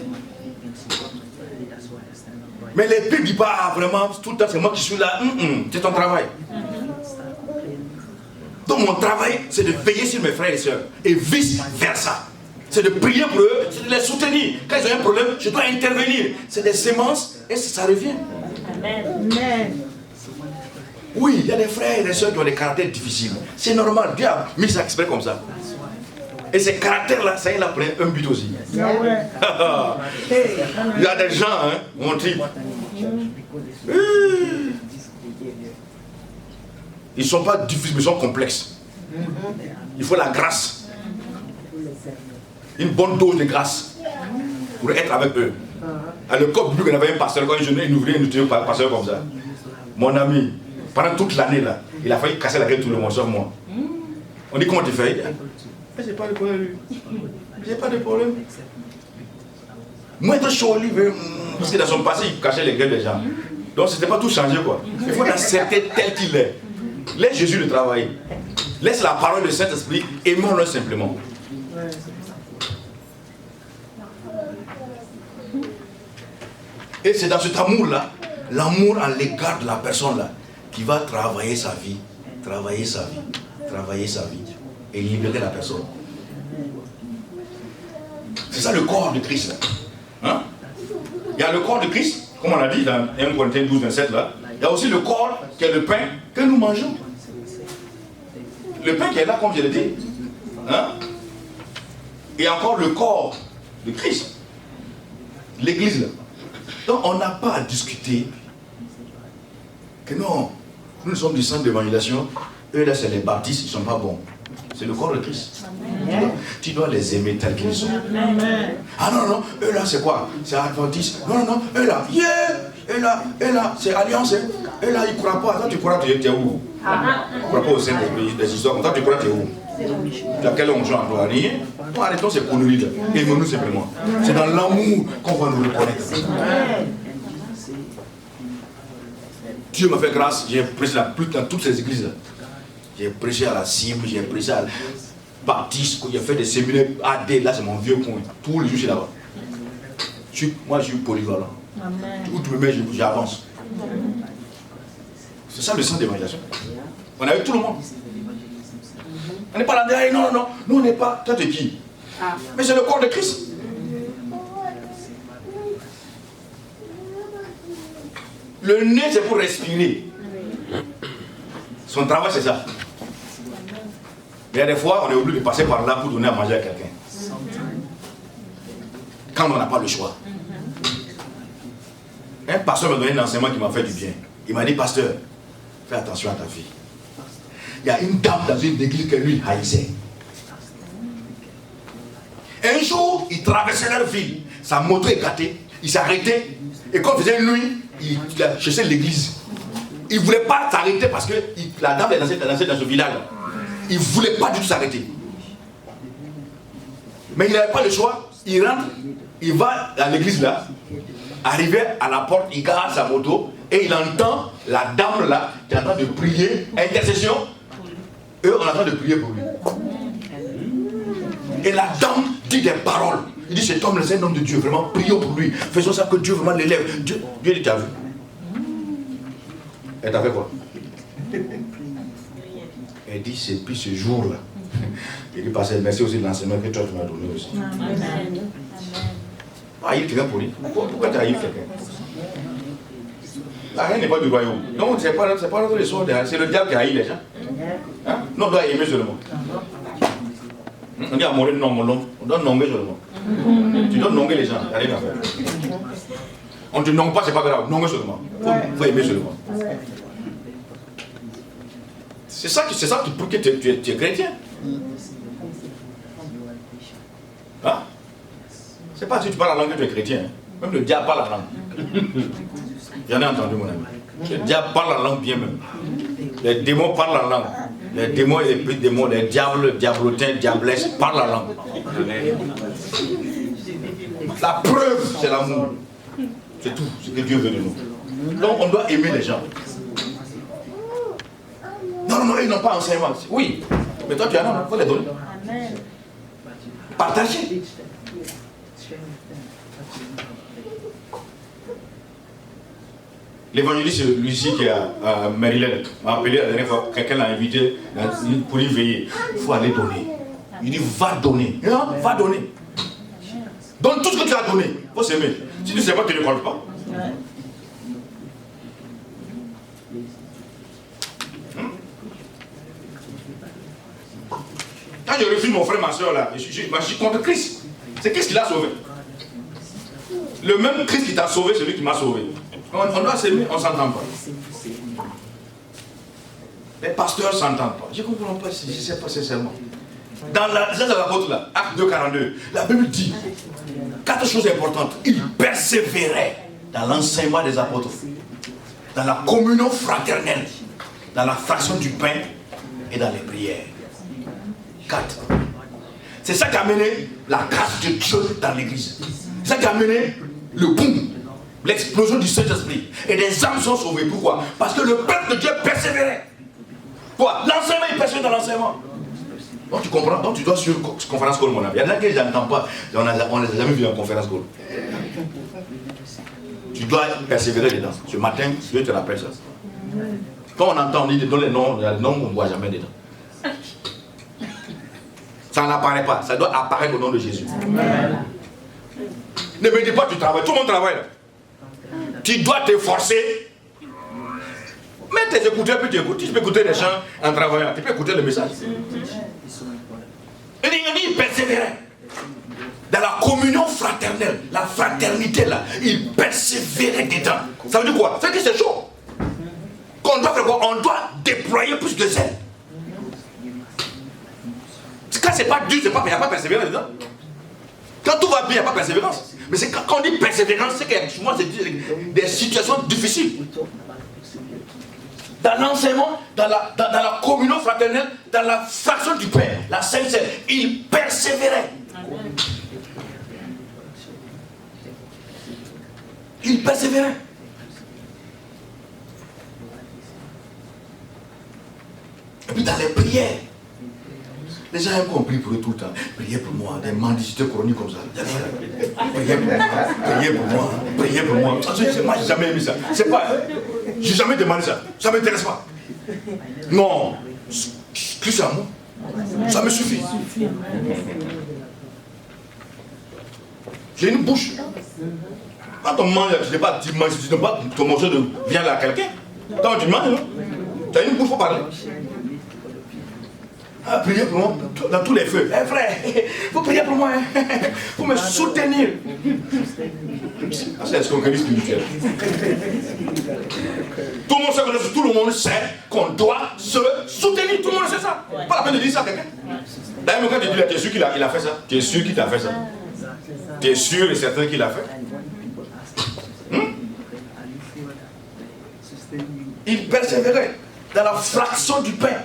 Mais les pieds ne disent pas, ah, vraiment, tout le temps c'est moi qui suis là. C'est ton travail. Donc mon travail, c'est de veiller sur mes frères et sœurs. Et vice versa. C'est de prier pour eux, c'est de les soutenir. Quand ils ont un problème, je dois intervenir. C'est des semences et ça revient. Amen. Amen. Oui, il y a des frères et des sœurs qui ont des caractères difficiles. C'est normal, Dieu a mis ça exprès comme ça. Et ces caractères-là, ça y est, là, prennent un but aussi. Yahweh. Il y a des gens, hein, on dit. Ils ne sont pas difficiles, mais ils sont complexes. Il faut la grâce. Une bonne dose de grâce pour être avec eux. À l'école, il y avait un pasteur, quand il ouvrait un pasteur comme ça. Mon ami, pendant toute l'année, là, il a failli casser la gueule tout le monde, sauf moi. On dit comment tu fais? Mais j'ai pas de problème. J'ai pas de problème. Moi, je suis au livre, parce que dans son passé, il cachait les gueules des gens. Donc, c'était pas tout changé, quoi. Il faut l'accepter tel qu'il est. Laisse Jésus le travailler. Laisse la parole du Saint-Esprit, aimons-le simplement. Et c'est dans cet amour-là, l'amour à l'égard de la personne-là, qui va travailler sa vie, travailler sa vie, travailler sa vie, et libérer la personne. C'est ça le corps de Christ, là. Hein? Il y a le corps de Christ, comme on a dit dans 1 Corinthiens 12, 27, là. Il y a aussi le corps qui est le pain que nous mangeons. Le pain qui est là, comme je l'ai dit. Hein? Et encore le corps de Christ. L'église, là. Donc on n'a pas à discuter que non, nous sommes du centre d'évangélisation, eux là c'est les baptistes, ils ne sont pas bons. C'est le corps de Christ. Tu dois les aimer tels qu'ils sont. Amen. Ah non, non, eux là c'est quoi? C'est adventiste. Non, non, eux là, yeah! Eux là, c'est alliance. Eux là, ils ne croient pas. Toi tu crois que tu es où? Tu ne crois pas au sein des histoires. Toi tu crois que tu es où? Dans quelle onction on doit rien? Bon, arrêtons ces conneries là. Aimons-nous simplement. C'est dans l'amour qu'on va nous reconnaître. Dieu m'a fait grâce, j'ai prêché dans toutes ces églises là. J'ai prêché à la cible, j'ai prêché à la baptiste, j'ai fait des séminaires AD, là c'est mon vieux coin. Tous les jours je suis là-bas. Moi je suis polyvalent. Où tu me mets, j'avance. C'est ça le sens d'évangélisation. On est avec tout le monde. On n'est pas là derrière, non, non, nous on n'est pas. Toi t'es qui? Mais c'est le corps de Christ. Le nez c'est pour respirer. Son travail c'est ça. Il y a des fois on est obligé de passer par là pour donner à manger à quelqu'un. Quand on n'a pas le choix. Un pasteur m'a donné un enseignement qui m'a fait du bien. Il m'a dit, pasteur, fais attention à ta vie. Il y a une dame dans une église que lui haïssait. Un jour, il traversait leur ville. Sa moto est gâtée. Il s'est arrêté. Et quand il faisait nuit, il a cherché l'église. Il ne voulait pas s'arrêter parce que la dame est dans ce village. Il ne voulait pas du tout s'arrêter. Mais il n'avait pas le choix. Il rentre, il va à l'église là. Arrivé à la porte, il garde sa moto et il entend la dame là qui est en train de prier, intercession. Eux, on est en train de prier pour lui. Et la dame dit des paroles. Il dit, cet homme là, c'est un homme de Dieu, vraiment, prions pour lui. Faisons ça que Dieu vraiment l'élève. Dieu dit, t'as vu? Elle t'a fait quoi? Elle dit, c'est puis ce jour-là. Il dit, pasteur, merci aussi de l'enseignement que toi tu m'as donné aussi. Amen. Ah, il est quelqu'un pour lui. Pourquoi tu as haï quelqu'un? La reine n'est pas du royaume. Donc, c'est pas notre histoire, c'est le diable qui haït les gens. Hein? Non, on doit aimer seulement. On dit à mourir, non, mon nom. On doit nommer seulement. Tu dois nommer les gens, il n'y a rien à faire. On ne te nomme pas, c'est pas grave, nommer seulement. Il faut aimer seulement. C'est ça qui prouve que tu es chrétien. Hein? C'est pas si tu parles la langue que tu es chrétien. Même le diable parle la langue. J'en ai entendu, mon ami. Le diable parle la langue bien même. Les démons parlent la langue. Les démons et les petits démons, les diables, les diablotins, diablesses parlent la langue. La preuve, c'est l'amour. C'est tout ce que Dieu veut de nous. Donc on doit aimer les gens. Non, non, ils n'ont pas enseignement. Oui, mais toi tu en as, il faut les donner. Partagez. L'évangéliste Lucie qui est à Maryland m'a appelé la dernière fois, quelqu'un l'a invité pour y veiller. Il faut aller donner. Il dit va donner. Hein? Va donner. Donne tout ce que tu as donné. Il faut s'aimer. Si tu ne sais pas, tu ne récoltes pas. Quand je refuse mon frère, ma soeur là, je suis contre Christ. C'est Christ qui l'a sauvé. Le même Christ qui t'a sauvé, c'est lui qui m'a sauvé. On doit s'aimer, on ne s'entend pas. Les pasteurs ne s'entendent pas. Je ne comprends pas, je ne sais pas sincèrement. Dans l'apôtre là, Acte 2:42, la Bible dit 4 choses importantes. Il persévérait dans l'enseignement des apôtres, dans la communion fraternelle, dans la fraction du pain et dans les prières. 4. C'est ça qui a amené la grâce de Dieu dans l'église. C'est ça qui a amené le boom, l'explosion du Saint-Esprit. Et des âmes sont sauvées. Pourquoi? Parce que le peuple de Dieu persévérait. Quoi? L'enseignement, il persévère dans l'enseignement. Donc tu comprends? Donc tu dois suivre conférence call, mon ami. Il y en a qui n'entendent pas. On ne les a jamais vus en conférence call. Tu dois persévérer dedans. Ce matin, Dieu te rappelle ça. Quand on entend, on dit dans les noms, on ne voit jamais dedans. Ça n'apparaît pas. Ça doit apparaître au nom de Jésus. Amen. Ne me dis pas que tu travailles. Tout le monde travaille. Tu dois t'efforcer. Mets tes écouteurs puis tu écoutes. Tu peux écouter les chants en travaillant. Tu peux écouter le message. Il dit persévérait. Dans la communion fraternelle, la fraternité là, il persévérait dedans. Ça veut dire quoi? Ça veut dire que c'est chaud. Qu'on doit faire quoi? On doit déployer plus de zèle. Quand c'est pas dur, c'est pas, il n'y a pas persévérance dedans. Quand tout va bien, il n'y a pas persévérance. Mais c'est quand on dit persévérance, c'est que souvent c'est des situations difficiles. Dans l'enseignement, dans la communion fraternelle, dans la fraction du Père, la Sainte Seine, il persévérait. Il persévérait. Et puis dans les prières, les gens ont compris pour eux tout le temps. Priez pour moi, des mendicités chroniques comme ça. Priez pour moi, priez pour moi, priez pour moi. Moi, j'ai jamais aimé ça. C'est pas. J'ai jamais demandé ça. Ça ne m'intéresse pas. Non. Christ à moi. Ça me suffit. J'ai une bouche. Quand on mange, je ne sais pas, tu ne pas ton morceau de viande à quelqu'un. Quand tu manges, tu as une bouche pour parler. Ah, priez pour moi dans tous les feux. Eh frère, vous priez pour moi, hein? Vous me soutenir. C'est l'escroquerie spirituelle. Tout le monde sait qu'on doit se soutenir. Tout le monde sait ça. Pas la peine de dire ça à quelqu'un. D'ailleurs, quand tu dis là, tu es sûr qu'il a fait ça? Tu es sûr qu'il t'a fait ça? Tu es sûr et certain qu'il a fait? Il persévérait dans la fraction du pain.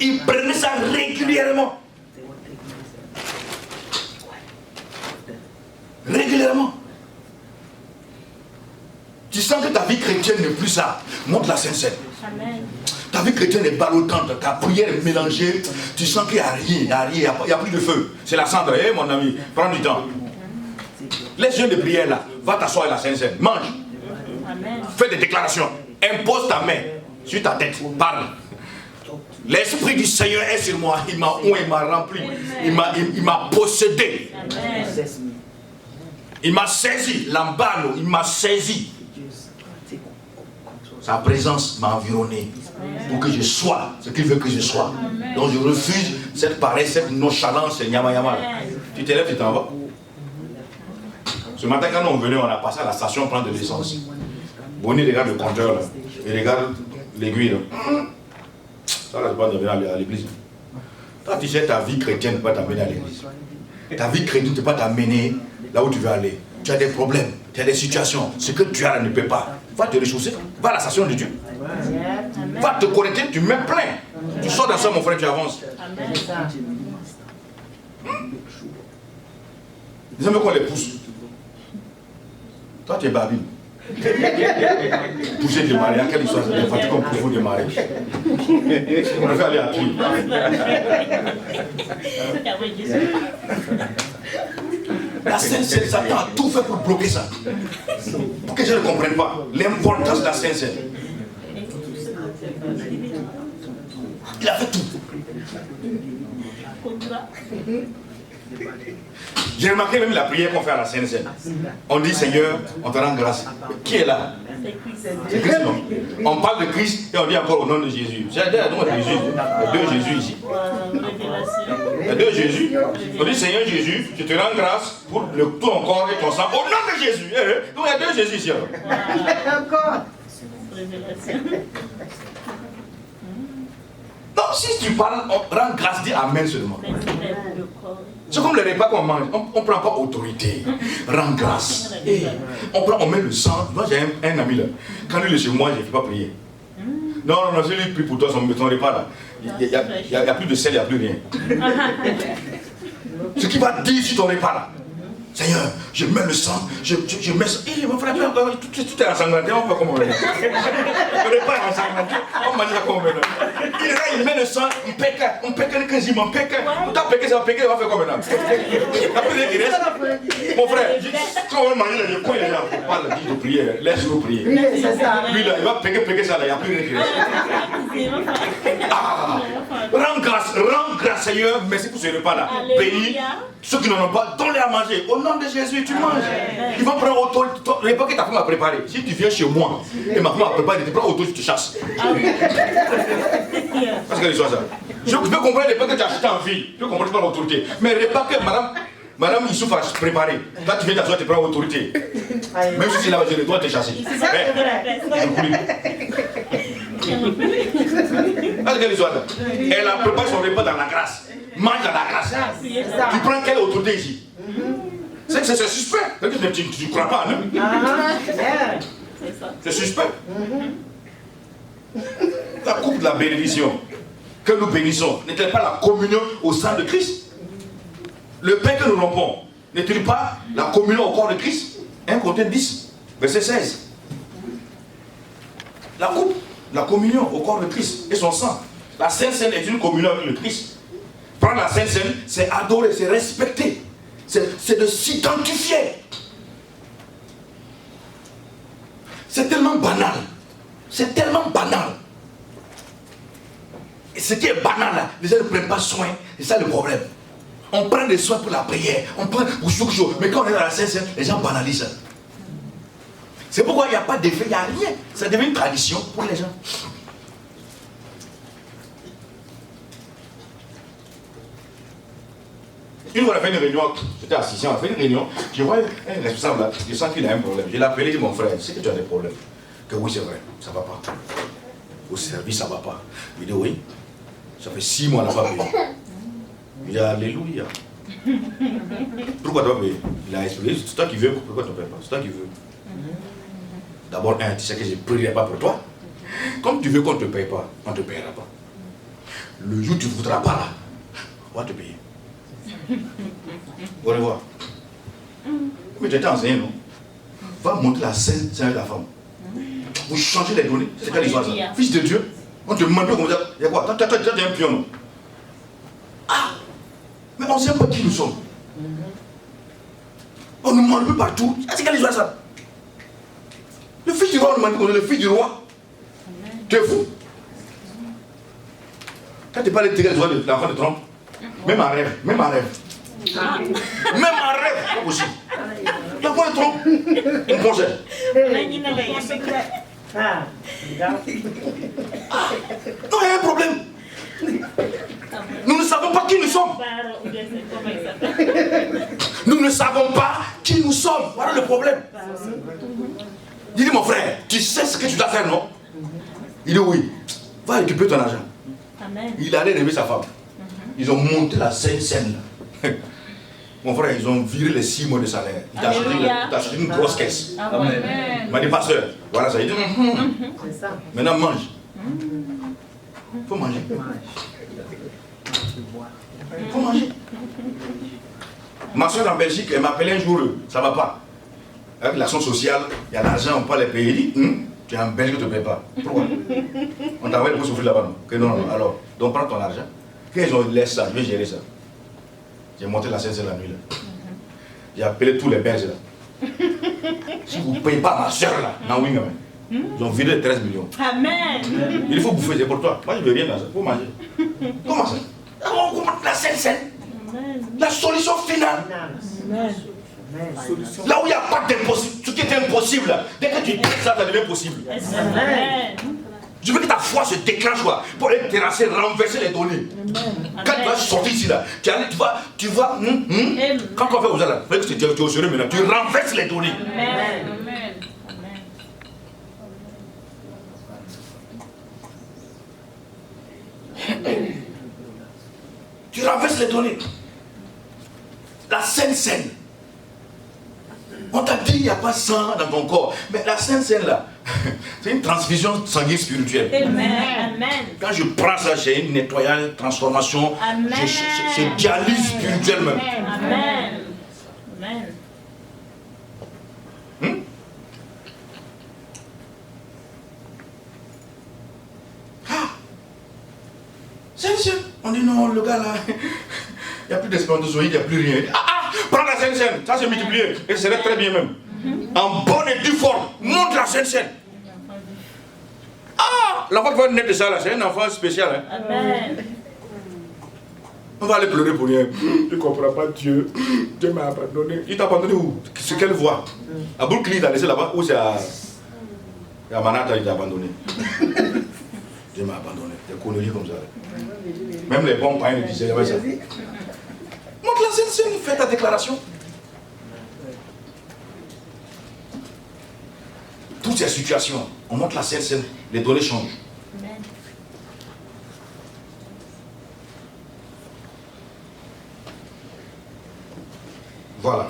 Il prenait ça régulièrement. Régulièrement. Tu sens que ta vie chrétienne n'est plus ça. Montre-la sincère. Ta vie chrétienne est ballottante. Ta prière est mélangée. Tu sens qu'il n'y a rien. Il n'y a plus de feu. C'est la cendre. Eh mon ami, prends du temps. Laisse jeûne de prière là. Va t'asseoir à la sincère. Mange. Fais des déclarations. Impose ta main sur ta tête. Parle. L'Esprit du Seigneur est sur moi. Il m'a rempli. Il m'a possédé. Il m'a saisi. L'ambano, il m'a saisi. Sa présence m'a environné pour que je sois ce qu'il veut que je sois. Donc je refuse cette paresse, cette nonchalance, ce nyama yama. Tu t'élèves, tu t'en vas. Ce matin, quand on venait, on a passé à la station prendre de l'essence. Bonnie regarde le compteur là. Il regarde l'aiguille là. Ça, là, c'est pas d'amener à l'église. Toi, tu sais, ta vie chrétienne ne peut pas t'amener à l'église. Ta vie chrétienne ne peut pas t'amener là où tu veux aller. Tu as des problèmes, tu as des situations. Ce que tu as là ne peut pas. Va te ressourcer. Va à la station de Dieu. Va te connecter, tu mets plein. Tu sors dans ça, mon frère, tu avances. Les hommes qu'on les pousse. Toi, tu es babine. Pousser de mariage, quelle histoire c'est des fatigues comme pour vous démarrer. On va aller à pied. La Sainte Seine, Satan a tout fait pour bloquer ça. pour que je ne comprenne pas l'importance de la Sainte Seine. Il a fait tout. J'ai remarqué même la prière qu'on fait à la Sainte Seine. On dit Seigneur, on te rend grâce. Qui est là? C'est Christ, non? On parle de Christ et on dit encore au nom de Jésus. J'ai dit, il y a deux Jésus ici. Il y a deux Jésus. On dit Seigneur Jésus, je te rends grâce pour tout ton corps et ton sang. Au nom de Jésus. Donc il y a deux Jésus ici. Encore. Non, si tu parles, on rend grâce, dis Amen seulement. C'est comme le repas qu'on mange, on ne prend pas autorité, rend grâce. On met le sang. Moi j'ai un ami là, quand lui est chez moi, je ne fais pas prier. Non, je lui prie pour toi, son repas là. Il n'y a plus de sel, il n'y a plus rien. Ce qui va dire sur ton repas là. Seigneur, je mets le sang, je mets ça. Mon frère, tout est ensanglanté, on fait comment maintenant? Le repas est ensanglanté, on mange ça comment maintenant? Il met le sang, on pèque quasiment, on pèque. Quand pèque, ça va pèque, on va faire comment maintenant? Après, il reste. Mon frère, quand on va manger les coins, les gens, il ne faut pas le dire de prier, laisse-nous prier. Oui, c'est ça. Lui là, il va pèque ça là, il n'y a plus rien qui reste. Rends grâce Seigneur, merci pour ce repas là. Bénis ceux qui n'en ont pas, donne-les à manger. Au nom de Jésus, tu manges. Ils vont prendre auto, le repas que ta femme a préparé. Si tu viens chez moi et ma femme a préparé, tu prends auto, tu te chasses. Parce que soit ça. Je peux comprendre les repas que tu as achetés en ville. Je peux comprendre pas l'autorité. Mais les repas que Madame Issouf a préparé, quand tu viens t'asseoir, tu prends l'autorité. Même si c'est là, je dois te chasser. Elle a préparé son repas dans la grâce. Mange dans la grâce. Tu prends quelle autorité ici? C'est suspect. Tu ne crois pas, non? C'est suspect. La coupe de la bénédiction que nous bénissons n'est-elle pas la communion au sein de Christ? Le pain que nous rompons n'est-il pas la communion au corps de Christ? 1 Corinthiens 10, verset 16. La coupe, la communion au corps de Christ et son sang. La Sainte Seine est une communion avec le Christ. Prendre la Sainte Seine, c'est adorer, c'est respecter, c'est de s'identifier. C'est tellement banal. C'est tellement banal. Et ce qui est banal là, les gens ne prennent pas soin. C'est ça le problème. On prend des soins pour la prière, on prend pour chaque chose. Mais quand on est dans la Sainte Seine, les gens banalisent ça. C'est pourquoi il n'y a pas d'effet, il n'y a rien. Ça devient une tradition pour les gens. Une fois, on a fait une réunion, j'étais assis, on a fait une réunion, je vois un responsable là, je sens qu'il a un problème. Je l'ai appelé, je dis mon frère, tu sais que tu as des problèmes. Que oui, c'est vrai, ça ne va pas. Au service, ça ne va pas. Il dit oui, ça fait 6 mois, on n'a pas payé. Il dit alléluia. Pourquoi tu n'as pas payé? Il a expliqué, c'est toi qui veux, pourquoi tu ne payes pas? C'est toi qui veux. D'abord, tu sais que je ne prierai pas pour toi. Comme tu veux qu'on ne te paye pas, on ne te payera pas. Le jour où tu ne voudras pas là, on va te payer. Vous allez voir. Mais tu étais enseigné, non? Va montrer la scène, c'est avec la femme. Vous changez les données. C'est quelle histoire ça? Fils de Dieu, on te demande comme ça. Il y a quoi? Tu as un pion, non? Ah! Mais on ne sait pas qui nous sommes. On nous demande plus partout. C'est quelle histoire ça? Le fils du roi, on est le fils du roi. Tu es fou? Quand tu parles de tirer de l'enfant de Trump, même en rêve, même en rêve. Même en rêve, pas possible. L'enfant de Trump, on pensait. Non, il y a un problème. Nous ne savons pas qui nous sommes. Nous ne savons pas qui nous sommes. Voilà le problème. Il dit, mon frère, tu sais ce que tu dois faire, non? Il dit, oui. Va récupérer ton argent. Amen. Il allait rêver sa femme. Ils ont monté la scène. Mon frère, ils ont viré les 6 mois de salaire. Il t'a acheté une grosse caisse. Amen. Il m'a dit, pasteur, voilà ça. Il dit, maintenant mange. Il faut manger. Il faut manger. Ma soeur en Belgique, elle m'appelait un jour, ça ne va pas. Avec l'action sociale, il y a l'argent, on peut les payer. Il dit, tu es en Belgique, tu ne payes pas. Pourquoi? On t'a envoyé pour souffrir là-bas, non? Que non, alors, donc prends ton argent. Quand ils ont laissé ça, je vais gérer ça. J'ai monté la scène la nuit là. J'ai appelé tous les Belges là. Si vous ne payez pas ma soeur là, non, oui, ils ont viré 13 millions. Amen. Il faut bouffer, c'est pour toi. Moi, je ne veux rien dans ça. Il faut manger. Comment ça? On comprend la scène. La solution finale. Amen. Là où il n'y a pas d'impossible, ce qui est impossible, là, dès que tu dis ça, ça devient possible. Amen. Je veux que ta foi se déclenche quoi, pour aller terrasser, renverser les données. Quand tu vas sortir ici, là, tu vas, quand on fait aux là, tu es au sérieux maintenant, tu renverses les données. Amen. Tu renverses les données. La Sainte-Seine. On t'a dit qu'il n'y a pas sang dans ton corps. Mais la Sainte-Seine là, c'est une transfusion sanguine spirituelle. Amen. Quand je prends ça, j'ai une nettoyage, transformation. C'est dialyse spirituelle même. Amen. Amen. Sainte-Seine. On dit non, le gars là, il n'y a plus d'espérance, il n'y a plus rien. Prends la Sainte-Seine, ça s'est multiplié. Et c'est très bien même. En bonne et due forme, montre la Sainte-Seine. L'enfant qui va naître de ça là, c'est un enfant spécial. Hein? Amen. On va aller pleurer pour rien. Tu ne comprends pas Dieu. Dieu m'a abandonné. Il t'a abandonné où? C'est quelle voie? À Brooklyn, il t'a laissé là-bas ou c'est à Manhattan, il t'a abandonné? Dieu m'a abandonné. Des conneries comme ça. Même les bons païens disaient ça. Montre la Sainte-Seine, fais ta déclaration. Toutes ces situations, on montre la Sainte-Seine, les données changent. Amen. Voilà.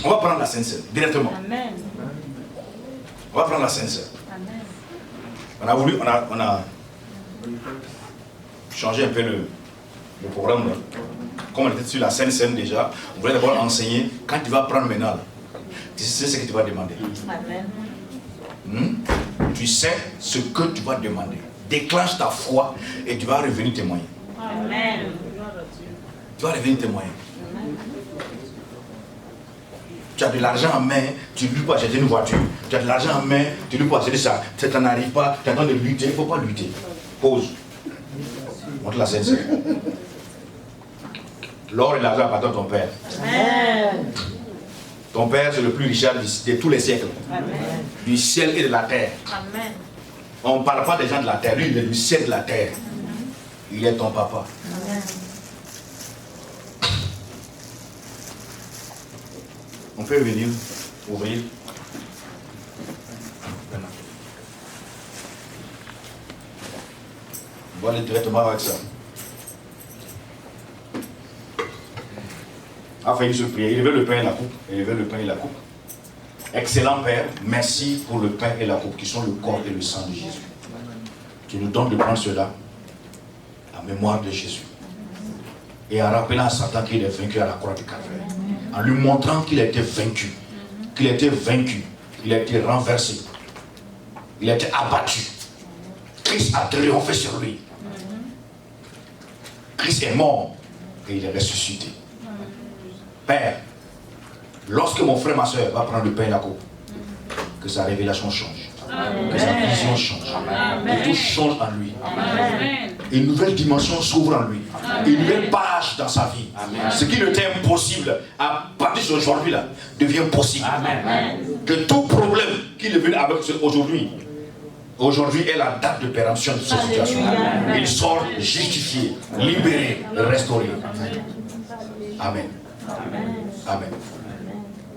On va prendre la Sainte-Seine directement. Amen. On va prendre la Sainte-Seine. Amen. On a changé un peu le programme là. Comme on était sur la Sainte-Seine déjà, on voulait d'abord enseigner. Quand tu vas prendre maintenant, là, tu sais ce que tu vas demander. Amen. Tu sais ce que tu vas demander. Déclenche ta foi et tu vas revenir témoigner. Amen. Tu vas revenir témoigner. Tu as de l'argent en main, tu lui peux acheter une voiture. Tu as de l'argent en main, tu lui peux acheter ça. Ça t'en arrive pas, tu attends de lutter. Il ne faut pas lutter. Pause. Montre la Sainte-Seine. L'or et l'argent appartiennent à ton Père. Amen. Ton Père, c'est le plus riche de tous les siècles. Amen. Du ciel et de la terre. Amen. On ne parle pas des gens de la terre. Lui, il est du ciel et de la terre. Il est ton papa. Amen. On peut venir ouvrir. On va aller directement avec ça. Enfin, il se priait. Il levait le pain et la coupe. Il levait le pain et la coupe. Excellent Père, merci pour le pain et la coupe qui sont le corps et le sang de Jésus. Tu nous donnes de prendre cela en mémoire de Jésus. Et en rappelant à Satan qu'il est vaincu à la croix du Calvaire. En lui montrant qu'il a été vaincu. Qu'il a été vaincu. Il a été renversé. Il a été abattu. Christ a triomphé sur lui. Christ est mort et il est ressuscité. Père, lorsque mon frère, ma soeur va prendre le pain et la coupe, que sa révélation change. Amen. Que sa vision change. Amen. Que tout change en lui. Amen. Une nouvelle dimension s'ouvre en lui. Une nouvelle page dans sa vie. Ce qui n'était impossible à partir d'aujourd'hui là devient possible. Amen. Que tout problème qui est venu avec aujourd'hui, aujourd'hui est la date de péremption de cette situation. Alléluia. Il sort justifié, libéré, restauré. Amen. Amen.